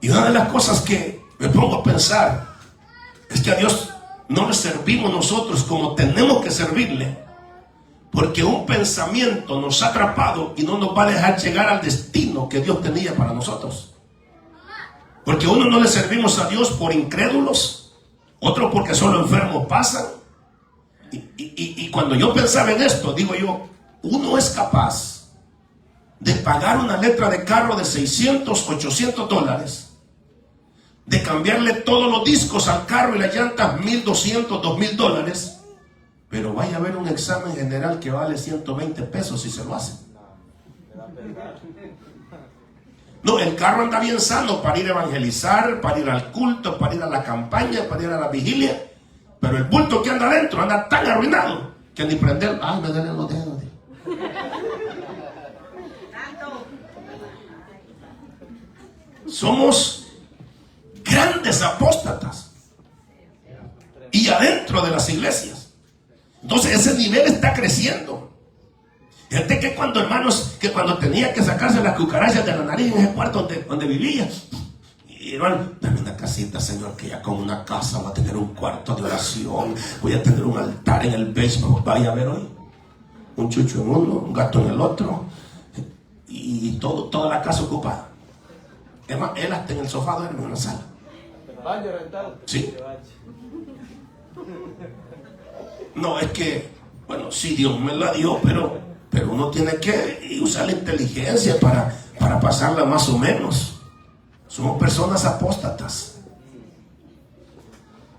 Y una de las cosas que me pongo a pensar es que a Dios no le servimos nosotros como tenemos que servirle, porque un pensamiento nos ha atrapado y no nos va a dejar llegar al destino que Dios tenía para nosotros. Porque uno no le servimos a Dios por incrédulos, otro porque solo enfermos pasan. Y cuando yo pensaba en esto, digo yo, uno es capaz de pagar una letra de carro de $600, $800, de cambiarle todos los discos al carro y las llantas $1,200, $2,000, pero vaya a haber un examen general que vale 120 pesos si se lo hace. No, el carro anda bien sano para ir a evangelizar, para ir al culto, para ir a la campaña, para ir a la vigilia. Pero el bulto que anda adentro anda tan arruinado que ni prender. Ay, me duelen los dedos. Somos grandes apóstatas. Y adentro de las iglesias. Entonces ese nivel está creciendo. Gente que cuando, hermanos, que cuando tenía que sacarse las cucarachas de la nariz en ese cuarto donde vivía, y hermano, dame una casita, Señor, que ya con una casa voy a tener un cuarto de oración, voy a tener un altar en el basement. Vaya a ver hoy, un chucho en uno, un gato en el otro, y toda la casa ocupada. Es más, él hasta en el sofá duerme en la sala. ¿Baño rentado? Sí. No, es que, bueno, sí, Dios me la dio, pero uno tiene que usar la inteligencia para pasarla más o menos. Somos personas apóstatas.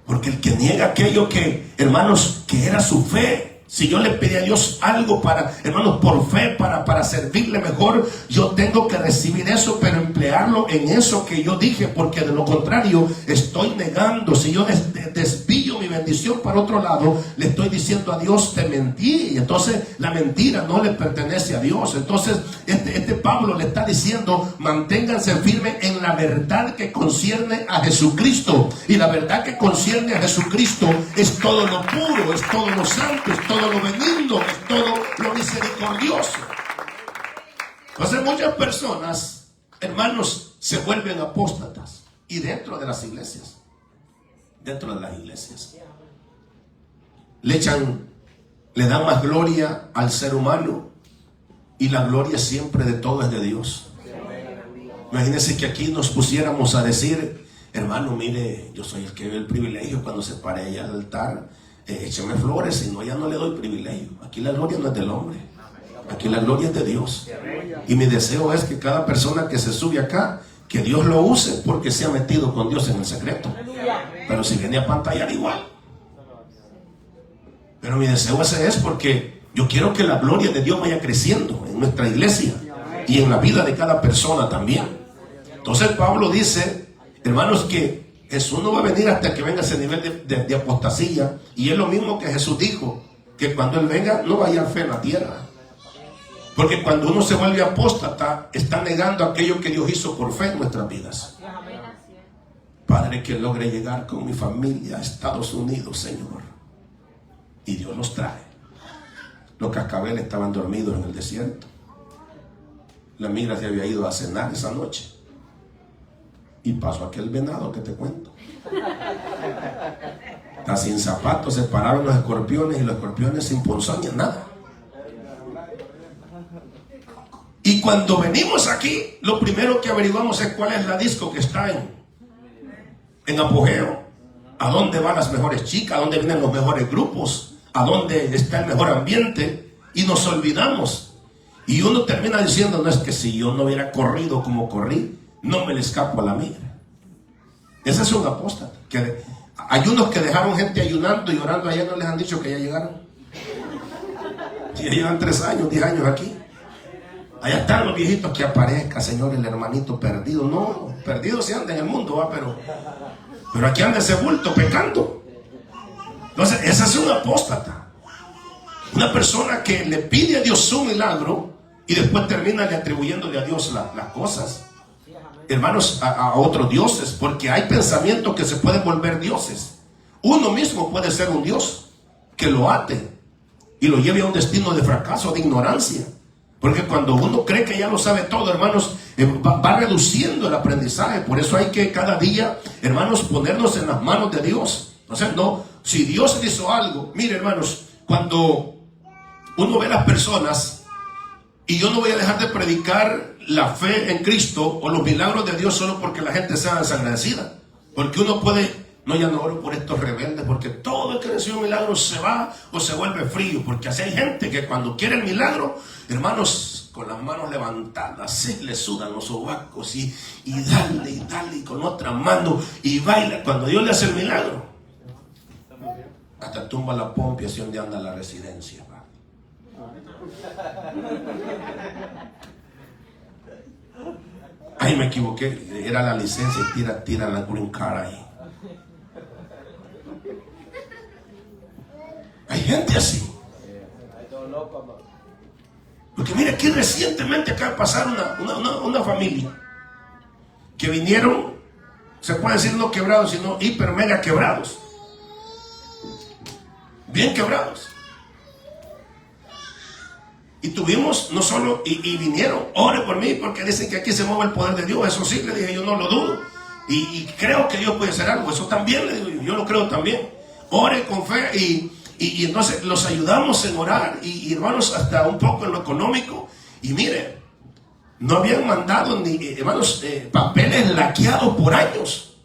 Porque el que niega aquello que, hermanos, que era su fe, Si yo le pedí a Dios algo para, hermanos, por fe, para servirle mejor, yo tengo que recibir eso, pero emplearlo en eso que yo dije, porque de lo contrario estoy negando. Si yo desvío mi bendición para otro lado, le estoy diciendo a Dios, te mentí, y entonces la mentira no le pertenece a Dios. Entonces este Pablo le está diciendo, manténganse firmes en la verdad que concierne a Jesucristo, y la verdad que concierne a Jesucristo es todo lo puro, es todo lo santo, es todo lo benigno, es todo lo misericordioso. Entonces muchas personas, hermanos, se vuelven apóstatas, y dentro de las iglesias le dan más gloria al ser humano, y la gloria siempre de todo es de Dios. Imagínense que aquí nos pusiéramos a decir, hermano, mire, yo soy el que ve el privilegio cuando se pare allá al altar, écheme flores, si no, ya no le doy privilegio. Aquí la gloria no es del hombre, aquí la gloria es de Dios. Y mi deseo es que cada persona que se sube acá, que Dios lo use porque se ha metido con Dios en el secreto. Pero si viene a pantallar, igual. Pero mi deseo ese es porque yo quiero que la gloria de Dios vaya creciendo en nuestra iglesia y en la vida de cada persona también. Entonces Pablo dice, hermanos, que Jesús no va a venir hasta que venga ese nivel de apostasía. Y es lo mismo que Jesús dijo, que cuando Él venga no va a hallar fe en la tierra. Porque cuando uno se vuelve apóstata, está negando aquello que Dios hizo por fe en nuestras vidas. Padre, que logre llegar con mi familia a Estados Unidos, Señor. Y Dios los trae. Los cascabeles estaban dormidos en el desierto. La migra se había ido a cenar esa noche. Y pasó aquel venado que te cuento. Está sin zapatos, se pararon los escorpiones, y los escorpiones sin ponzoña, nada. Y cuando venimos aquí, lo primero que averiguamos es cuál es la disco que está en apogeo. A dónde van las mejores chicas, a dónde vienen los mejores grupos, a dónde está el mejor ambiente. Y nos olvidamos. Y uno termina diciendo, no, es que si yo no hubiera corrido como corrí, no me le escapo a la migra. Ese es un apóstata. Hay unos que dejaron gente ayunando y orando allá, no les han dicho que ya llegaron. Ya llevan 3 años, 10 años aquí. Allá están los viejitos, que aparezca, Señor, el hermanito perdido. No, perdido se anda en el mundo, ¿va? Pero aquí anda ese bulto pecando. Entonces, ese es un apóstata. Una persona que le pide a Dios un milagro y después termina le atribuyéndole a Dios las cosas. Hermanos, a otros dioses, porque hay pensamientos que se pueden volver dioses. Uno mismo puede ser un dios que lo ate y lo lleve a un destino de fracaso, de ignorancia. Porque cuando uno cree que ya lo sabe todo, hermanos, va reduciendo el aprendizaje. Por eso hay que cada día, hermanos, ponernos en las manos de Dios. Entonces, no, si Dios hizo algo, mire, hermanos, cuando uno ve a las personas, y yo no voy a dejar de predicar la fe en Cristo o los milagros de Dios solo porque la gente sea desagradecida. Porque uno puede, no, ya no oro por estos rebeldes, porque todo el que recibe un milagro se va o se vuelve frío. Porque así hay gente que cuando quiere el milagro, hermanos, con las manos levantadas, se le sudan los sobacos y dale, y con otra mano, y baila. Cuando Dios le hace el milagro, hasta tumba la pompa y así donde anda la residencia. Ay, me equivoqué, era la licencia y tira la green card ahí. Hay gente así. Porque mira, aquí recientemente acaba de pasar una familia que vinieron, se puede decir no quebrados, sino hiper mega quebrados. Bien quebrados. Y tuvimos, no solo, y vinieron, ore por mí, porque dicen que aquí se mueve el poder de Dios. Eso sí, le dije, yo no lo dudo. Y creo que Dios puede hacer algo. Eso también, le digo, yo lo creo también. Ore con fe y entonces los ayudamos en orar. Y hermanos, hasta un poco en lo económico. Y mire, no habían mandado ni, hermanos, papeles laqueados por años.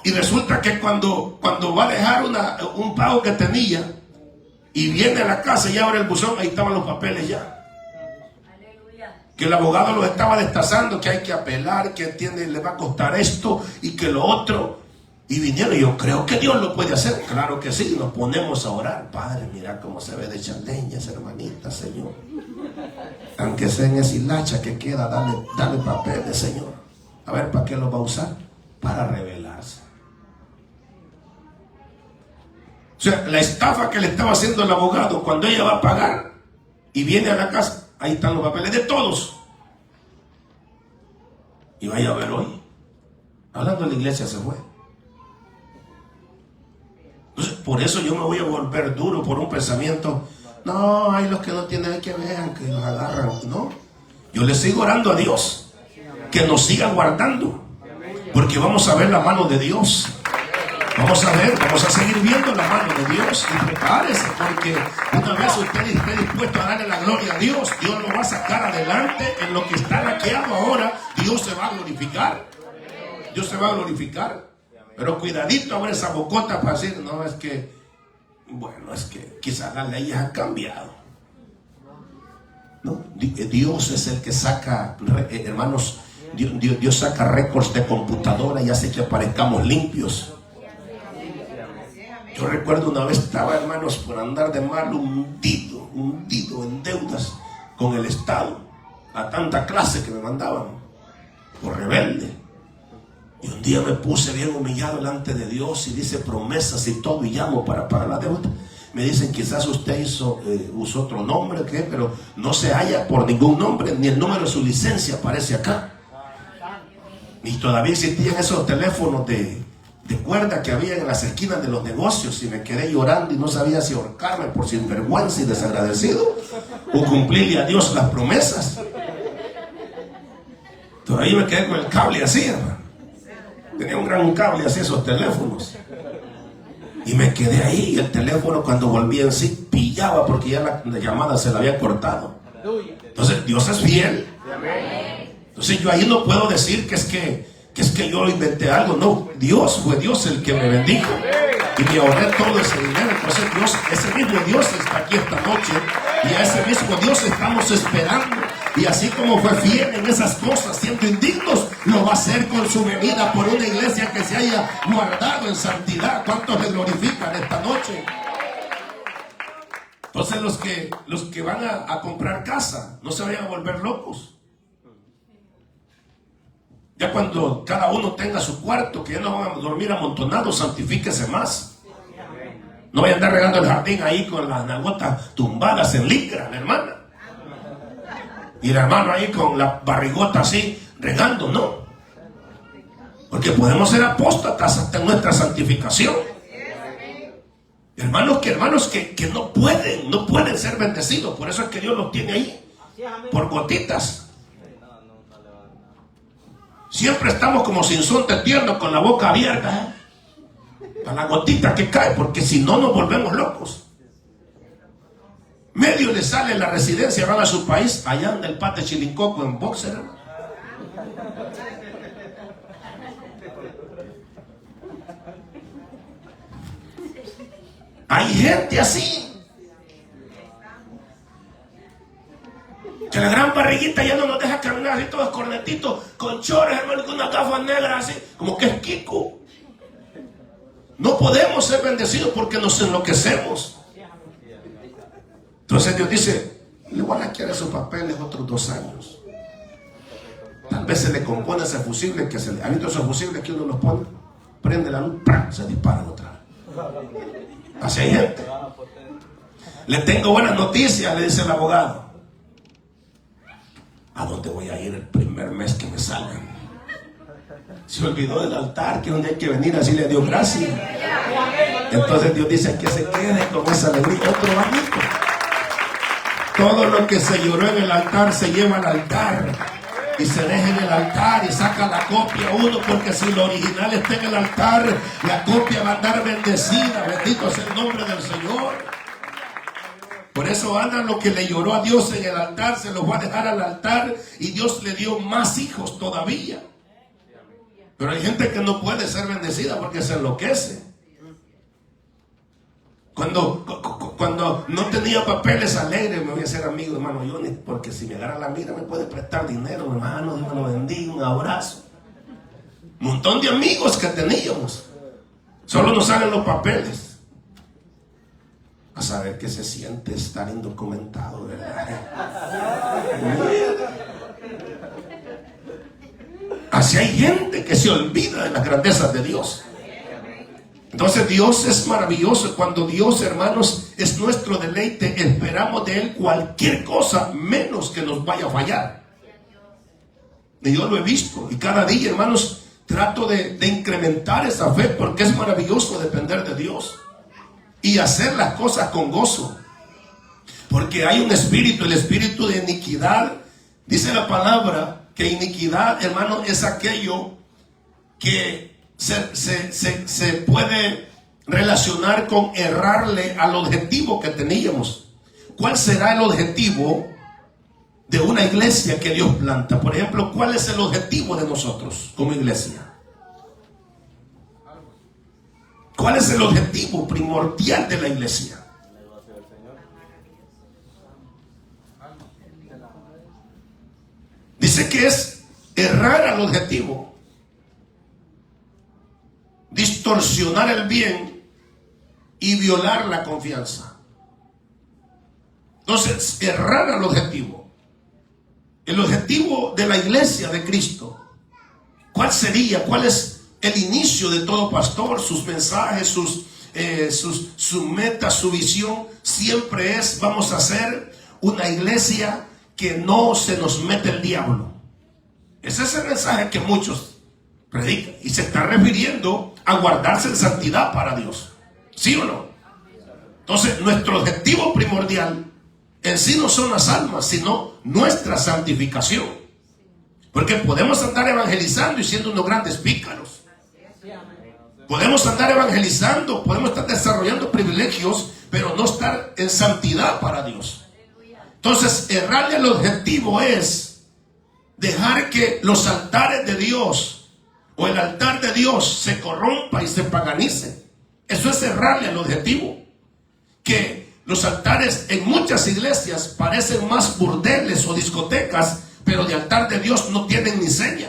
Y resulta que cuando va a dejar un pago que tenía, y viene a la casa y abre el buzón, ahí estaban los papeles ya. Aleluya. Que el abogado los estaba destazando, que hay que apelar, que le va a costar esto y que lo otro. Y vinieron, yo creo que Dios lo puede hacer. Claro que sí, nos ponemos a orar. Padre, mira cómo se ve de echar leñas, hermanita, Señor. Aunque sea en esa hilacha que queda, dale papeles, Señor. A ver, ¿para qué lo va a usar? Para revelarse. O sea, la estafa que le estaba haciendo el abogado, cuando ella va a pagar y viene a la casa, ahí están los papeles de todos. Y vaya a ver hoy, hablando de la iglesia, se fue. Entonces, por eso yo me voy a volver duro por un pensamiento. No, hay los que no tienen que vean, que los agarran. No, yo le sigo orando a Dios que nos siga guardando, porque vamos a ver la mano de Dios. Vamos a seguir viendo la mano de Dios. Y prepárese, porque una vez usted esté dispuesto a darle la gloria a Dios, Dios lo va a sacar adelante. En lo que está laqueado ahora, Dios se va a glorificar. Dios se va a glorificar. Pero cuidadito a ver esa bocota para decir, no, es que, bueno, es que quizás las leyes han cambiado. No, Dios es el que saca, hermanos, Dios saca récords de computadora y hace que parezcamos limpios. Yo recuerdo una vez estaba, hermanos, por andar de mal, hundido en deudas con el Estado, a tanta clase que me mandaban por rebelde. Y un día me puse bien humillado delante de Dios y dice promesas y todo, y llamo para pagar la deuda. Me dicen, quizás usted usó otro nombre, ¿qué? Pero no se halla por ningún nombre, ni el número de su licencia aparece acá. Y todavía existían esos teléfonos de cuerda que había en las esquinas de los negocios, y me quedé llorando y no sabía si ahorcarme por sinvergüenza y desagradecido o cumplirle a Dios las promesas. Todavía me quedé con el cable así, hermano. Tenía un gran cable así, esos teléfonos, y me quedé ahí. Y el teléfono, cuando volví en sí, pillaba porque ya la llamada se la había cortado. Entonces Dios es fiel. Entonces yo ahí no puedo decir que es que yo inventé algo. No, fue Dios el que me bendijo y me ahorré todo ese dinero. Entonces Dios, ese mismo Dios está aquí esta noche, y a ese mismo Dios estamos esperando. Y así como fue fiel en esas cosas, siendo indignos, lo va a hacer con su venida por una iglesia que se haya guardado en santidad. ¿Cuántos le glorifican esta noche? Entonces los que van a comprar casa, no se vayan a volver locos. Ya cuando cada uno tenga su cuarto, que ya no van a dormir amontonados, santifíquese más. No vayan a andar regando el jardín ahí con las nalgotas tumbadas en licra, mi hermana. Y el hermano ahí con la barrigota así, regando, no. Porque podemos ser apóstatas hasta en nuestra santificación. Hermanos que no pueden ser bendecidos. Por eso es que Dios los tiene ahí, por gotitas. Siempre estamos como sinsonte tierno, con la boca abierta, a la gotita que cae, porque si no nos volvemos locos. Medio le sale la residencia, van a su país, allá en el Pate Chilincoco, en boxer. Hay gente así, que la gran barriguita ya no nos deja caminar así, todos cornetitos, con chores, hermano, con unas gafas negras así, como que es Kiko. No podemos ser bendecidos porque nos enloquecemos. Entonces Dios dice, le voy a laquear esos papeles otros 2 años. Tal vez se le compone ese fusible, que ha visto esos fusibles que uno los pone, prende la luz, ¡pram!, se disparan otra vez. Así hay gente. Le tengo buenas noticias, le dice el abogado. ¿A dónde voy a ir el primer mes que me salgan? Se olvidó del altar, que un día hay que venir, así le dio gracias. Entonces Dios dice que se quede con esa alegría otro añito. Todo lo que se lloró en el altar se lleva al altar y se deja en el altar, y saca la copia uno, porque si lo original está en el altar, la copia va a andar bendecida. Bendito sea el nombre del Señor. Por eso Ana, lo que le lloró a Dios en el altar, se lo va a dejar al altar, y Dios le dio más hijos todavía. Pero hay gente que no puede ser bendecida porque se enloquece. Cuando no tenía papeles alegres, me voy a hacer amigo de hermano Johnny, porque si me agarra la mira me puede prestar dinero, hermano, Dios me lo bendiga, un abrazo. Un montón de amigos que teníamos. Solo nos salen los papeles. A saber qué se siente estar indocumentado, ¿verdad? Así hay gente que se olvida de las grandezas de Dios. Entonces Dios es maravilloso. Cuando Dios, hermanos, es nuestro deleite, esperamos de Él cualquier cosa menos que nos vaya a fallar. Y yo lo he visto. Y cada día, hermanos, trato de incrementar esa fe, porque es maravilloso depender de Dios y hacer las cosas con gozo. Porque hay un espíritu, el espíritu de iniquidad. Dice la palabra que iniquidad, hermano, es aquello que se puede relacionar con errarle al objetivo que teníamos. ¿Cuál será el objetivo de una iglesia que Dios planta? Por ejemplo, ¿cuál es el objetivo de nosotros como iglesia? ¿Cuál es el objetivo primordial de la iglesia? Dice que es errar al objetivo, distorsionar el bien y violar la confianza. Entonces, errar al objetivo. El objetivo de la iglesia de Cristo, ¿cuál sería? ¿Cuál es el inicio de todo pastor? Sus mensajes, su meta, su visión, siempre es: vamos a hacer una iglesia que no se nos mete el diablo. Ese es el mensaje que muchos predican, y se está refiriendo a guardarse en santidad para Dios. ¿Sí o no? Entonces, nuestro objetivo primordial en sí no son las almas, sino nuestra santificación. Porque podemos andar evangelizando y siendo unos grandes pícaros. Podemos andar evangelizando, podemos estar desarrollando privilegios, pero no estar en santidad para Dios. Entonces, errarle al objetivo es dejar que los altares de Dios o el altar de Dios se corrompa y se paganice. Eso es errarle al objetivo. Que los altares en muchas iglesias parecen más burdeles o discotecas, pero de altar de Dios no tienen ni seña.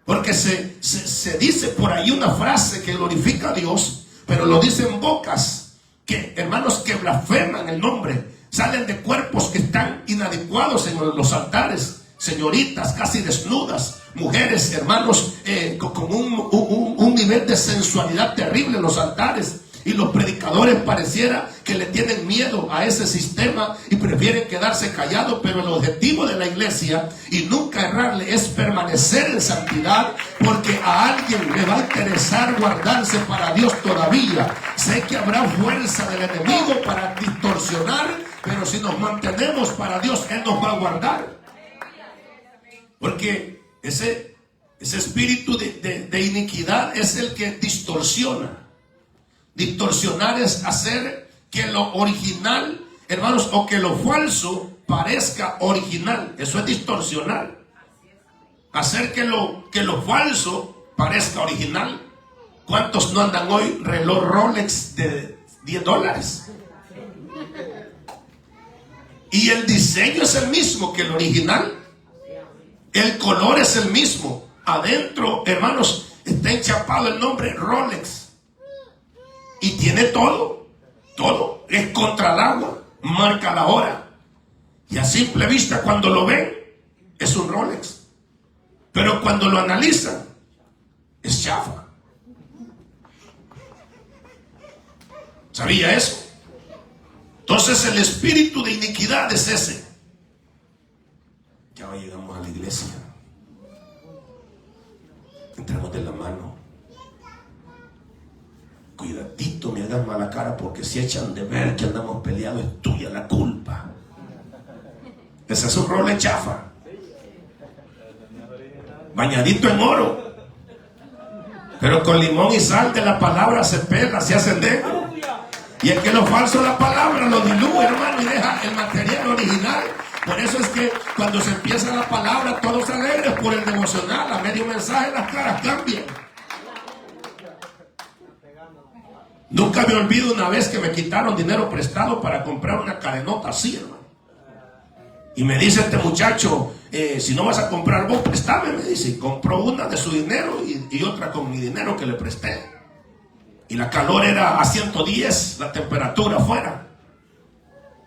Porque se dice por ahí una frase que glorifica a Dios, pero lo dicen bocas que, hermanos, que blasfeman el nombre. Salen de cuerpos que están inadecuados en los altares. Señoritas casi desnudas, mujeres, hermanos, con un nivel de sensualidad terrible en los altares. Y los predicadores pareciera que le tienen miedo a ese sistema y prefieren quedarse callados. Pero el objetivo de la iglesia, y nunca errarle, es permanecer en santidad, porque a alguien le va a interesar guardarse para Dios todavía. Sé que habrá fuerza del enemigo para distorsionar, pero si nos mantenemos para Dios, Él nos va a guardar. Porque ese espíritu de iniquidad es el que distorsiona. Distorsionar es hacer que lo original, hermanos, o que lo falso parezca original. Eso es distorsionar. Hacer que lo falso parezca original. ¿Cuántos no andan hoy reloj Rolex de $10? Y el diseño es el mismo que el original. El color es el mismo. Adentro, hermanos, está enchapado el nombre Rolex. Y tiene todo. Es contra el agua. Marca la hora. Y a simple vista, cuando lo ven, es un Rolex. Pero cuando lo analizan, es chafa. ¿Sabía eso? Entonces el espíritu de iniquidad es ese. Ya llegamos a la iglesia. Entramos de la mano. Cuidadito, me hagan mala cara, porque si echan de ver que andamos peleados, es tuya la culpa. Ese es un rol chafa. Bañadito en oro, pero con limón y sal de la palabra se pela, se hace negro. Y es que lo falso de la palabra lo diluye, hermano, y deja el material original. Por eso es que cuando se empieza la palabra, todos alegres por el devocional, a medio mensaje las caras cambian. Nunca me olvido una vez que me quitaron dinero prestado para comprar una cadenota así, hermano. Y me dice este muchacho, si no vas a comprar vos, préstame, me dice. Y compró una de su dinero y otra con mi dinero que le presté. Y la calor era a 110, la temperatura afuera.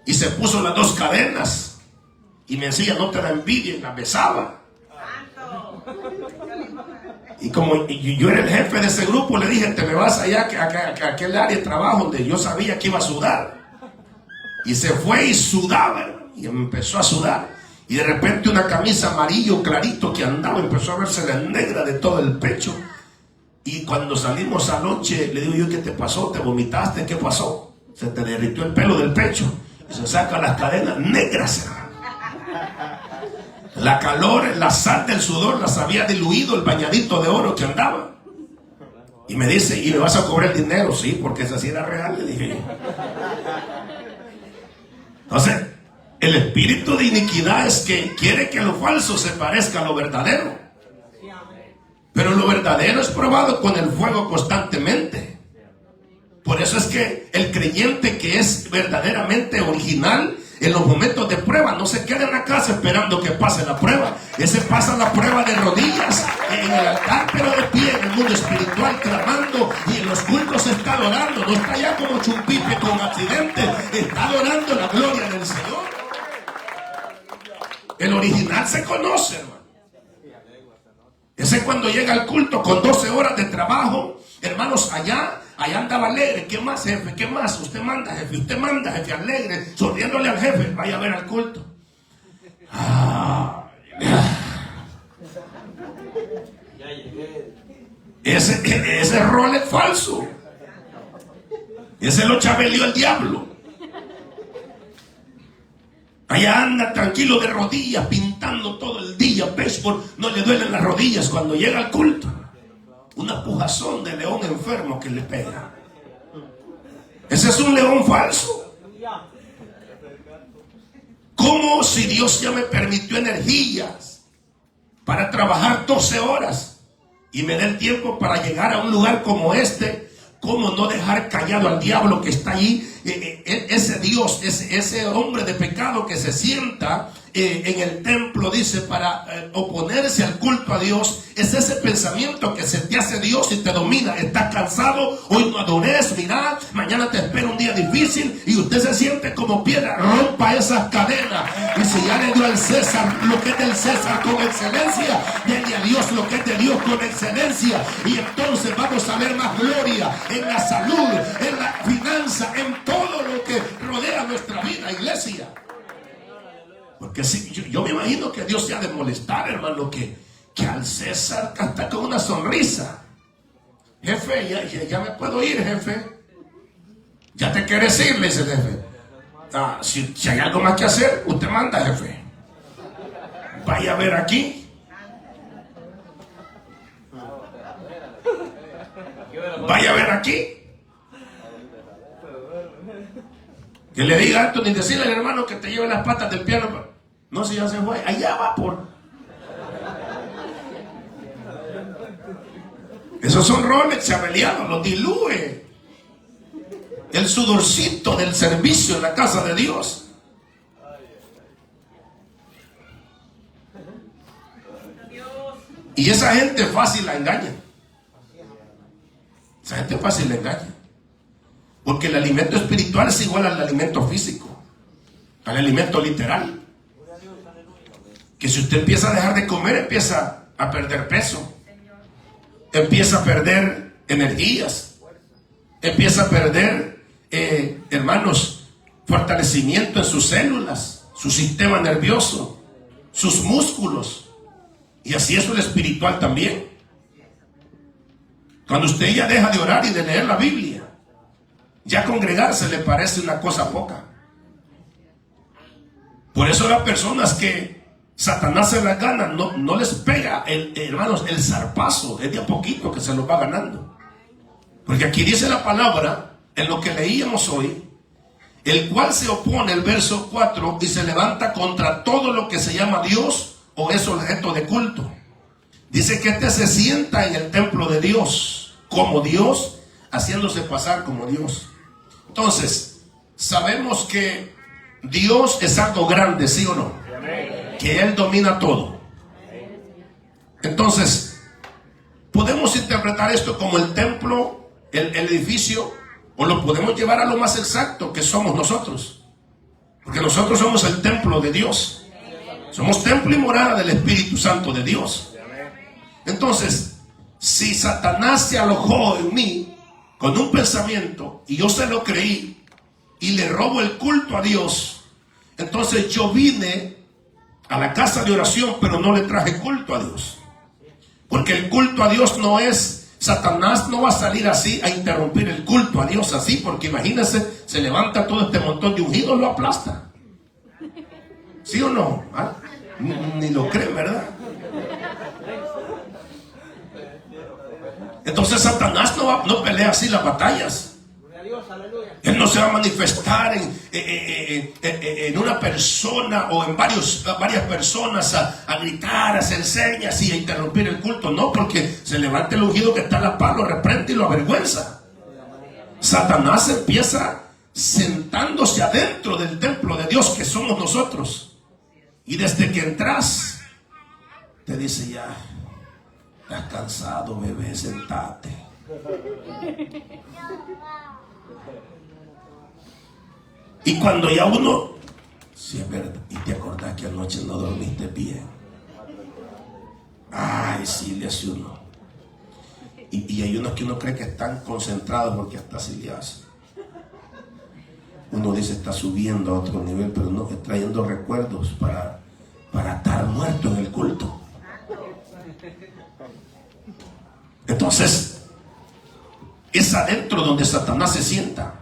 Y se puso las 2 cadenas. Y me decía, no te da envidia, y la besaba. Y como yo era el jefe de ese grupo, le dije, te me vas allá a aquel área de trabajo donde yo sabía que iba a sudar. Y se fue y sudaba, y empezó a sudar. Y de repente una camisa amarillo clarito que andaba empezó a verse la negra de todo el pecho. Y cuando salimos anoche, le digo yo, ¿qué te pasó? ¿Te vomitaste? ¿Qué pasó? Se te derritió el pelo del pecho. Y se saca las cadenas negras. La calor, la sal del sudor las había diluido el bañadito de oro que andaba. Y me dice, ¿y me vas a cobrar el dinero? Sí, porque esa sí era real, le dije yo. Entonces, el espíritu de iniquidad es que quiere que lo falso se parezca a lo verdadero. Pero lo verdadero es probado con el fuego constantemente. Por eso es que el creyente que es verdaderamente original, en los momentos de prueba, no se queda en la casa esperando que pase la prueba. Ese pasa la prueba de rodillas en el altar, pero de pie en el mundo espiritual, clamando, y en los cultos está adorando. No está allá como chumpipe con accidente, está adorando la gloria del Señor. El original se conoce, hermano. Ese cuando llega al culto con 12 horas de trabajo, hermanos, allá andaba alegre. ¿Qué más, jefe? ¿Qué más? Usted manda, jefe, alegre, sonriéndole al jefe. Vaya a ver al culto. Ese rol es falso. Ese lo chabelió el diablo. Allá anda tranquilo de rodillas, pintando todo el día béisbol, no le duelen las rodillas cuando llega al culto. Una pujazón de león enfermo que le pega. Ese es un león falso. ¿Cómo, si Dios ya me permitió energías para trabajar 12 horas y me da el tiempo para llegar a un lugar como este, cómo no dejar callado al diablo que está allí? Ese Dios, ese hombre de pecado que se sienta en el templo, dice, para oponerse al culto a Dios, es ese pensamiento que se te hace Dios y te domina. Estás cansado, hoy no adores, mira, mañana te espera un día difícil y usted se siente como piedra. Rompa esas cadenas, y si ya le dio al César lo que es del César con excelencia, denle a Dios lo que es de Dios con excelencia, y entonces vamos a ver más gloria en la salud, en la finanza, en todo lo que rodea nuestra vida, iglesia. Porque si, yo me imagino que Dios se ha de molestar, hermano, que al César canta con una sonrisa. Jefe, ya me puedo ir, jefe. Ya te quieres ir, le dice el jefe. Si hay algo más que hacer, usted manda, jefe. Vaya a ver aquí. Vaya a ver aquí. Que le diga a Anthony, decirle al hermano que te lleve las patas del piano. No, si ya se fue, allá va por. Esos son roles chabelianos, los diluye. El sudorcito del servicio en la casa de Dios. Y esa gente fácil la engaña. Esa gente fácil la engaña. Porque el alimento espiritual es igual al alimento físico, al alimento literal. Que si usted empieza a dejar de comer, empieza a perder peso, empieza a perder energías, empieza a perder, hermanos, fortalecimiento en sus células, su sistema nervioso, sus músculos. Y así es el espiritual también. Cuando usted ya deja de orar y de leer la Biblia, ya congregarse le parece una cosa poca. Por eso las personas que Satanás se las gana, no les pega, hermanos, el zarpazo, es de a poquito que se los va ganando. Porque aquí dice la palabra, en lo que leíamos hoy, el cual se opone, el verso 4, y se levanta contra todo lo que se llama Dios o es objeto de culto. Dice que este se sienta en el templo de Dios como Dios, haciéndose pasar como Dios. Entonces, sabemos que Dios es algo grande, ¿sí o no? Que Él domina todo. Entonces, podemos interpretar esto como el templo el edificio, o lo podemos llevar a lo más exacto, que somos nosotros. Porque nosotros somos el templo de Dios. Somos templo y morada del Espíritu Santo de Dios. Entonces, si Satanás se alojó en mí con un pensamiento y yo se lo creí y le robo el culto a Dios, entonces yo vine a la casa de oración, pero no le traje culto a Dios. Porque el culto a Dios no es, Satanás no va a salir así a interrumpir el culto a Dios así, porque imagínense, se levanta todo este montón de ungidos, lo aplasta. ¿Sí o no? ¿Ah? Ni lo creen, ¿verdad? Entonces Satanás no pelea así las batallas. Él no se va a manifestar en una persona o en varias personas a gritar, a hacer señas y a interrumpir el culto. No, porque se levanta el ungido que está a la par, lo reprende y lo avergüenza. Satanás empieza sentándose adentro del templo de Dios, que somos nosotros. Y desde que entras, te dice: ya, estás cansado, bebé, sentate. Y cuando ya uno, sí es verdad, y te acordás que anoche no dormiste bien. Ay, sí, le hace uno. Y hay unos que uno cree que están concentrados porque hasta así le hace. Uno dice está subiendo a otro nivel, pero no, está trayendo recuerdos para estar muerto en el culto. Entonces, es adentro donde Satanás se sienta.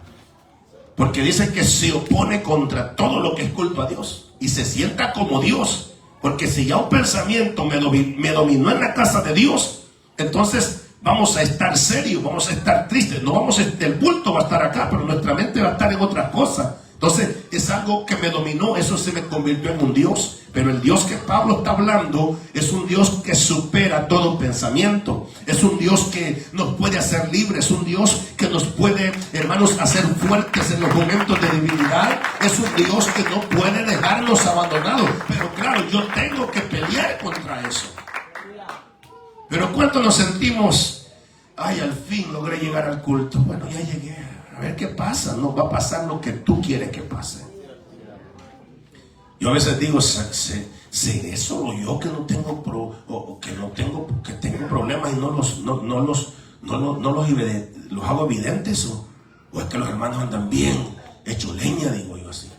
Porque dice que se opone contra todo lo que es culto a Dios. Y se sienta como Dios. Porque si ya un pensamiento me dominó en la casa de Dios, entonces vamos a estar serios, vamos a estar tristes. No vamos el culto va a estar acá, pero nuestra mente va a estar en otra cosa. Entonces es algo que me dominó, eso se me convirtió en un Dios. Pero el Dios que Pablo está hablando es un Dios que supera todo pensamiento. Es un Dios que nos puede hacer libres. Es un Dios que nos puede, hermanos, hacer fuertes en los momentos de debilidad. Es un Dios que no puede dejarnos abandonados. Pero claro, yo tengo que pelear contra eso. Pero ¿cuánto nos sentimos? Ay, al fin logré llegar al culto. Bueno, ya llegué. A ver qué pasa. No va a pasar lo que tú quieres que pase. Yo a veces digo, ¿seré solo yo que no tengo que tengo problemas y no los hago evidentes? ¿O es que los hermanos andan bien hechos leña, digo yo así?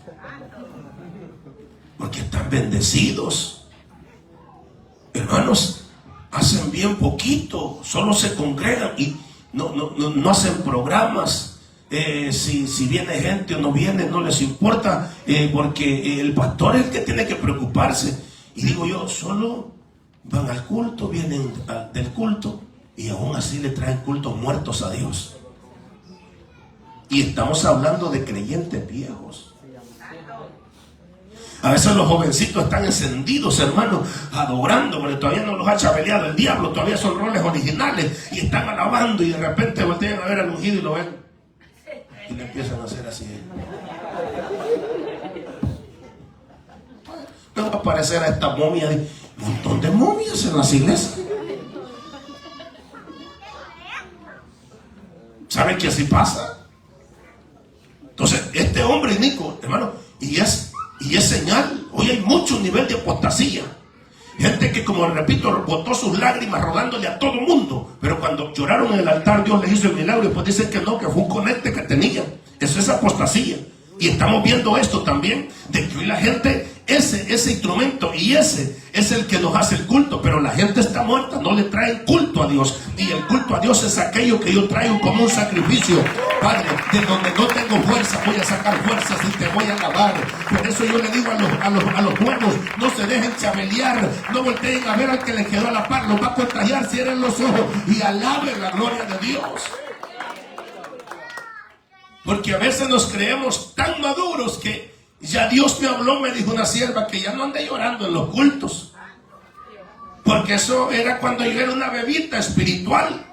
Porque están bendecidos. Hermanos, hacen bien poquito, solo se congregan y no hacen programas. Si viene gente o no viene, no les importa, porque el pastor es el que tiene que preocuparse. Y digo yo, solo van al culto, vienen del culto y aún así le traen cultos muertos a Dios. Y estamos hablando de creyentes viejos. A veces los jovencitos están encendidos, hermanos, adorando, porque todavía no los ha chabeleado el diablo, todavía son roles originales y están alabando y de repente voltean a ver al ungido y lo ven. Y le empiezan a hacer así. No va a aparecer a esta momia de un montón de momias en las iglesias. ¿Saben que así pasa? Entonces, este hombre, Nico, hermano, y es señal. Hoy hay mucho nivel de apostasía. Gente que, como repito, botó sus lágrimas rogándole a todo mundo. Pero cuando lloraron en el altar, Dios les hizo el milagro. Y pues dicen que no, que fue un conecte que tenían. Eso es apostasía. Y estamos viendo esto también, de que hoy la gente, ese instrumento y ese es el que nos hace el culto. Pero la gente está muerta, no le traen culto a Dios. Y el culto a Dios es aquello que yo traigo como un sacrificio. Padre, de donde no tengo fuerza, voy a sacar fuerzas y te voy a alabar. Por eso yo le digo a los nuevos, no se dejen chabelear, no volteen a ver al que les quedó a la par, los va a contagiar, cierren los ojos y alaben la gloria de Dios. Porque a veces nos creemos tan maduros que ya Dios me habló, me dijo una sierva, que ya no ande llorando en los cultos. Porque eso era cuando yo era una bebita espiritual.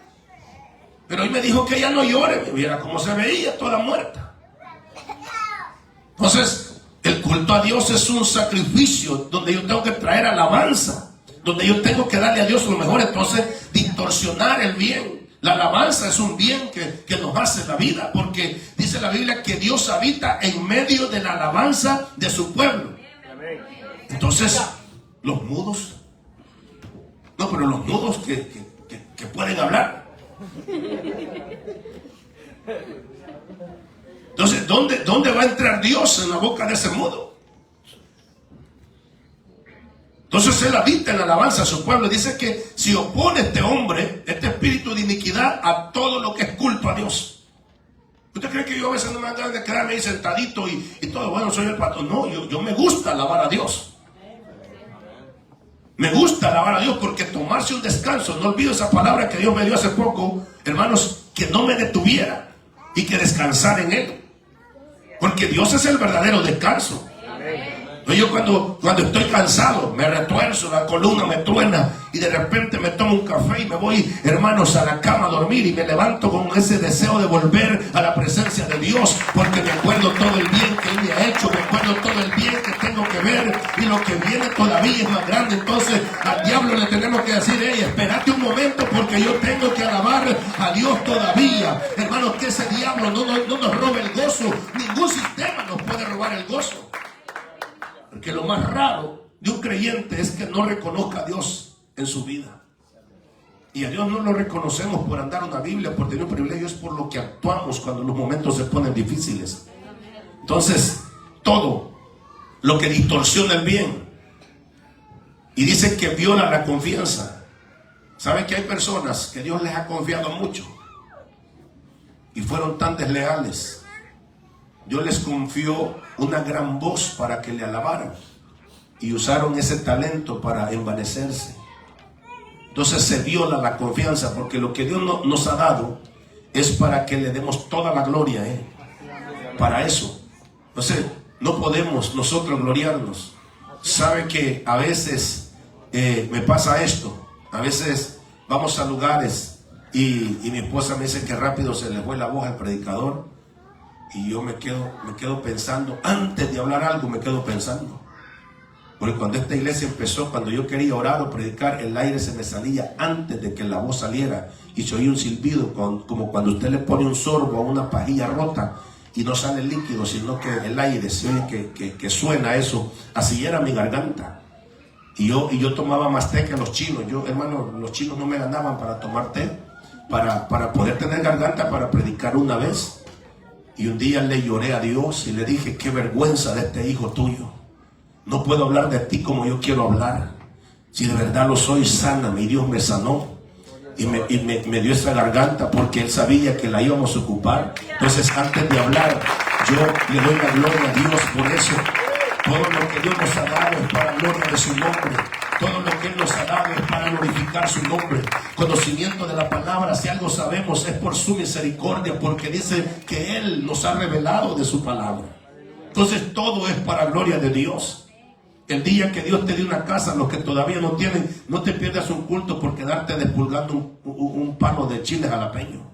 Pero hoy me dijo que ya no llore, me viera cómo se veía, toda muerta. Entonces, el culto a Dios es un sacrificio donde yo tengo que traer alabanza, donde yo tengo que darle a Dios lo mejor. Entonces, distorsionar el bien La alabanza es un bien que nos hace la vida, porque dice la Biblia que Dios habita en medio de la alabanza de su pueblo. Entonces, los mudos, no, pero los mudos que pueden hablar. Entonces, ¿dónde va a entrar Dios en la boca de ese mudo? Entonces Él habita en la alabanza a su pueblo. Dice que si opone este hombre, este espíritu de iniquidad, a todo lo que es culto a Dios. ¿Usted cree que yo a veces no me dan ganas de quedarme ahí sentadito y todo? Bueno, soy el pastor. No, yo me gusta alabar a Dios. Me gusta alabar a Dios, porque tomarse un descanso, no olvido esa palabra que Dios me dio hace poco, hermanos, que no me detuviera y que descansara en Él. Porque Dios es el verdadero descanso. Yo cuando estoy cansado, me retuerzo, la columna me truena y de repente me tomo un café y me voy, hermanos, a la cama a dormir, y me levanto con ese deseo de volver a la presencia de Dios, porque me acuerdo todo el bien que Él me ha hecho, me acuerdo todo el bien que tengo que ver, y lo que viene todavía es más grande. Entonces al diablo le tenemos que decir: hey, espérate un momento, porque yo tengo que alabar a Dios todavía. Hermanos, que ese diablo no nos robe el gozo. Ningún sistema nos puede robar el gozo. Porque lo más raro de un creyente es que no reconozca a Dios en su vida. Y a Dios no lo reconocemos por andar una Biblia, por tener un privilegio, es por lo que actuamos cuando los momentos se ponen difíciles. Entonces, todo lo que distorsiona el bien y dice que viola la confianza. ¿Saben que hay personas que Dios les ha confiado mucho y fueron tan desleales? Dios les confió una gran voz para que le alabaran y usaron ese talento para envanecerse. Entonces se viola la confianza, porque lo que Dios nos ha dado es para que le demos toda la gloria, para eso. Entonces no podemos nosotros gloriarnos. Sabe que a veces me pasa esto. A veces vamos a lugares y mi esposa me dice que rápido se le fue la voz al predicador. Y yo me quedo pensando, antes de hablar algo me quedo pensando. Porque cuando esta iglesia empezó, cuando yo quería orar o predicar, el aire se me salía antes de que la voz saliera. Y se oía un silbido, como cuando usted le pone un sorbo a una pajilla rota y no sale el líquido, sino que el aire se oye que suena eso. Así era mi garganta. Y yo tomaba más té que los chinos. Hermano, los chinos no me ganaban para tomar té, para poder tener garganta para predicar una vez. Y un día le lloré a Dios y le dije: qué vergüenza de este hijo tuyo. No puedo hablar de ti como yo quiero hablar. Si de verdad lo soy, sáname. Y Dios me sanó y me dio esa garganta, porque Él sabía que la íbamos a ocupar. Entonces, antes de hablar, yo le doy la gloria a Dios por eso. Todo lo que Dios nos ha dado es para la gloria de su nombre. Todo lo que Él nos ha dado es para glorificar su nombre. Conocimiento de la palabra, si algo sabemos, es por su misericordia, porque dice que Él nos ha revelado de su palabra. Entonces todo es para gloria de Dios. El día que Dios te dé una casa, los que todavía no tienen, no te pierdas un culto por quedarte despulgando un palo de chile jalapeño.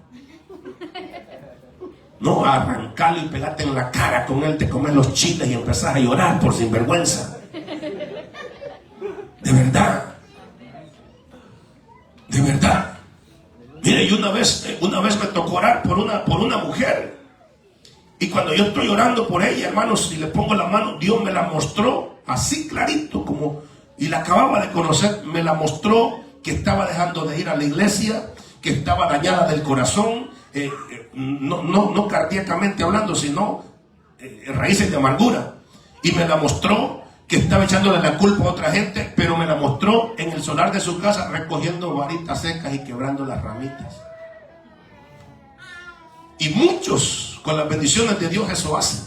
No, arrancarlo y pegarte en la cara con él, te comes los chiles y empezás a llorar por sinvergüenza. De verdad. De verdad. Mire, y una vez me tocó orar por una mujer. Y cuando yo estoy orando por ella, hermanos, y le pongo la mano, Dios me la mostró así clarito, y la acababa de conocer. Me la mostró que estaba dejando de ir a la iglesia, que estaba dañada del corazón, no cardíacamente hablando, sino raíces de amargura. Y me la mostró que estaba echándole la culpa a otra gente, pero me la mostró en el solar de su casa recogiendo varitas secas y quebrando las ramitas. Y muchos, con las bendiciones de Dios, eso hacen.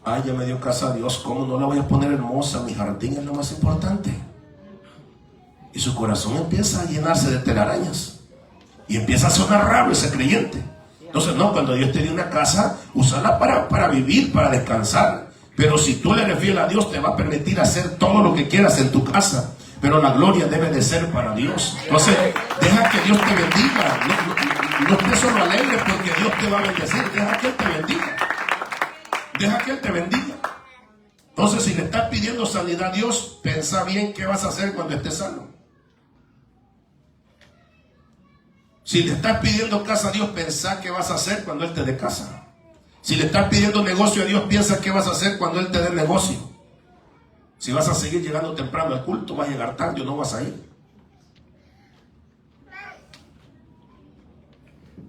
Ay, ya me dio casa a Dios, ¿cómo no la voy a poner hermosa? Mi jardín es lo más importante. Y su corazón empieza a llenarse de telarañas. Y empieza a sonar raro ese creyente. Entonces, no, cuando Dios te dio una casa, úsala para vivir, para descansar. Pero si tú le eres fiel a Dios, te va a permitir hacer todo lo que quieras en tu casa. Pero la gloria debe de ser para Dios. Entonces, deja que Dios te bendiga. No estés solo alegre porque Dios te va a bendecir. Deja que Él te bendiga. Deja que Él te bendiga. Entonces, si le estás pidiendo sanidad a Dios, piensa bien qué vas a hacer cuando estés sano. Si le estás pidiendo casa a Dios, pensá qué vas a hacer cuando Él te dé casa. Si le estás pidiendo negocio a Dios, piensa qué vas a hacer cuando Él te dé negocio. Si vas a seguir llegando temprano al culto, vas a llegar tarde o no vas a ir.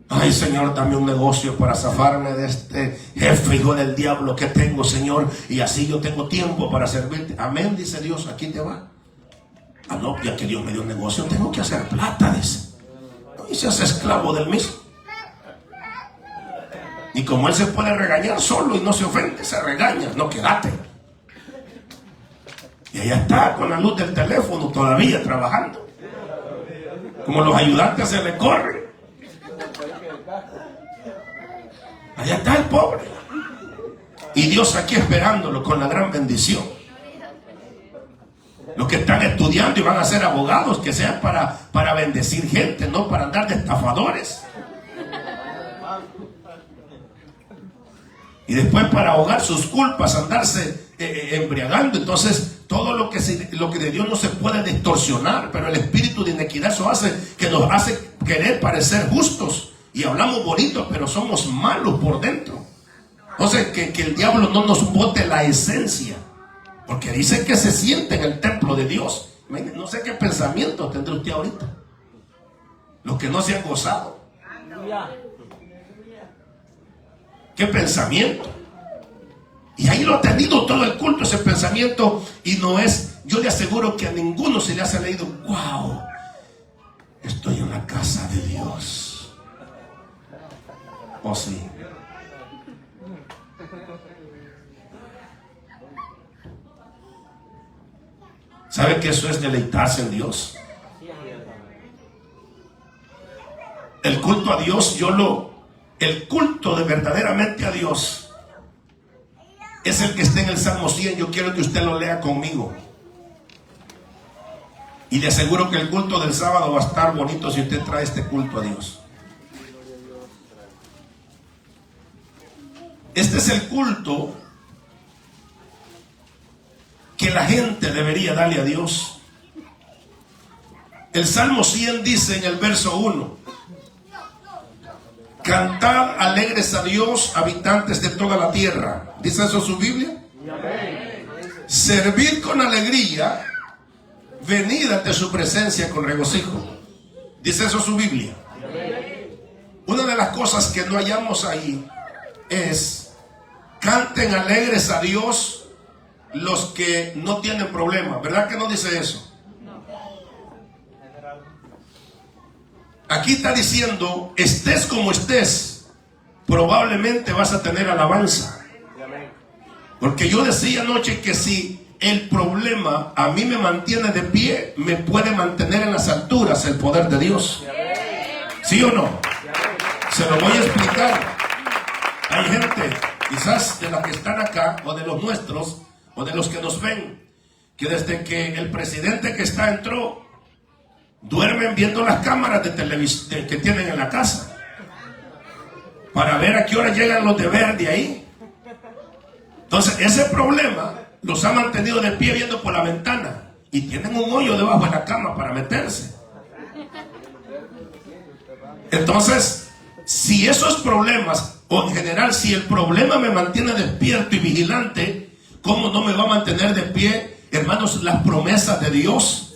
Ay, Señor, dame un negocio para zafarme de este jefe, hijo del diablo que tengo, Señor, y así yo tengo tiempo para servirte. Amén, dice Dios, aquí te va. Ah, no, ya que Dios me dio un negocio, tengo que hacer plata, dice. Y se hace esclavo del mismo. Y como Él se puede regañar solo y no se ofende, se regaña, no, quédate. Y allá está, con la luz del teléfono, todavía trabajando. Como los ayudantes se le corren. Allá está el pobre. Y Dios aquí esperándolo con la gran bendición. Los que están estudiando y van a ser abogados, que sean para bendecir gente, no para andar de estafadores. Y después para ahogar sus culpas, andarse embriagando. Entonces todo lo que de Dios no se puede distorsionar, pero el espíritu de inequidad eso hace que nos hace querer parecer justos. Y hablamos bonito, pero somos malos por dentro. Entonces, que el diablo no nos bote la esencia. Porque dice que se siente en el templo de Dios. No sé qué pensamiento tendrá usted ahorita. Los que no se han gozado. ¿Qué pensamiento? Y ahí lo ha tenido todo el culto, ese pensamiento. Y no es, yo le aseguro que a ninguno se le ha leído, wow, estoy en la casa de Dios. ¿O sí? ¿Sabe que eso es deleitarse en Dios? El culto a Dios, el culto de verdaderamente a Dios es el que está en el Salmo 100. Yo quiero que usted lo lea conmigo. Y le aseguro que el culto del sábado va a estar bonito si usted trae este culto a Dios. Este es el culto que la gente debería darle a Dios. El Salmo 100 dice en el verso 1: cantad alegres a Dios, habitantes de toda la tierra. ¿Dice eso su Biblia? Servid con alegría, venid ante su presencia con regocijo. ¿Dice eso su Biblia? Una de las cosas que no hallamos ahí es: canten alegres a Dios los que no tienen problemas. ¿Verdad que no dice eso? Aquí está diciendo, estés como estés, probablemente vas a tener alabanza. Porque yo decía anoche que si el problema a mí me mantiene de pie, me puede mantener en las alturas el poder de Dios. ¿Sí o no? Se lo voy a explicar. Hay gente, quizás de las que están acá, o de los nuestros, o de los que nos ven, que desde que el presidente que entró, duermen viendo las cámaras de televisión que tienen en la casa, para ver a qué hora llegan los de verde ahí. Entonces ese problema los ha mantenido de pie viendo por la ventana, y tienen un hoyo debajo de la cama para meterse. Entonces, si esos problemas, o en general, si el problema me mantiene despierto y vigilante, ¿cómo no me va a mantener de pie, hermanos, las promesas de Dios?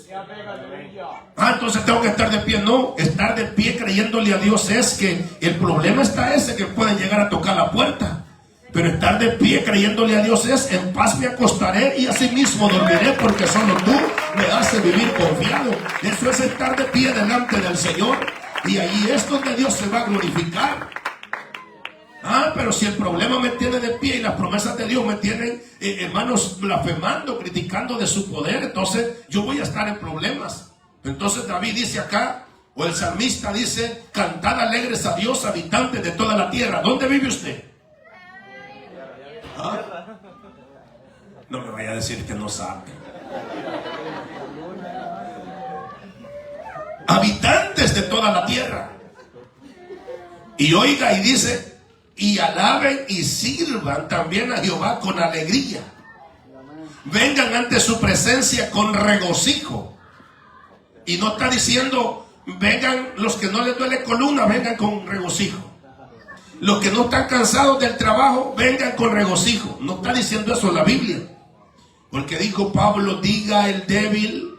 Entonces tengo que estar de pie. No, estar de pie creyéndole a Dios es que el problema está ese, que pueden llegar a tocar la puerta. Pero estar de pie creyéndole a Dios es: en paz me acostaré y asimismo dormiré, porque solo tú me haces vivir confiado. Eso es estar de pie delante del Señor, y ahí es donde Dios se va a glorificar. Pero si el problema me tiene de pie y las promesas de Dios me tienen, hermanos, blasfemando, criticando de su poder, entonces yo voy a estar en problemas. Entonces David dice acá, o el salmista dice: cantad alegres a Dios, habitantes de toda la tierra. ¿Dónde vive usted? No me vaya a decir que no sabe. Habitantes de toda la tierra. Y oiga, y dice: y alaben y sirvan también a Jehová con alegría. Vengan ante su presencia con regocijo. Y no está diciendo vengan los que no les duele columna, vengan con regocijo. Los que no están cansados del trabajo, vengan con regocijo. No está diciendo eso la Biblia. Porque dijo Pablo, diga el débil,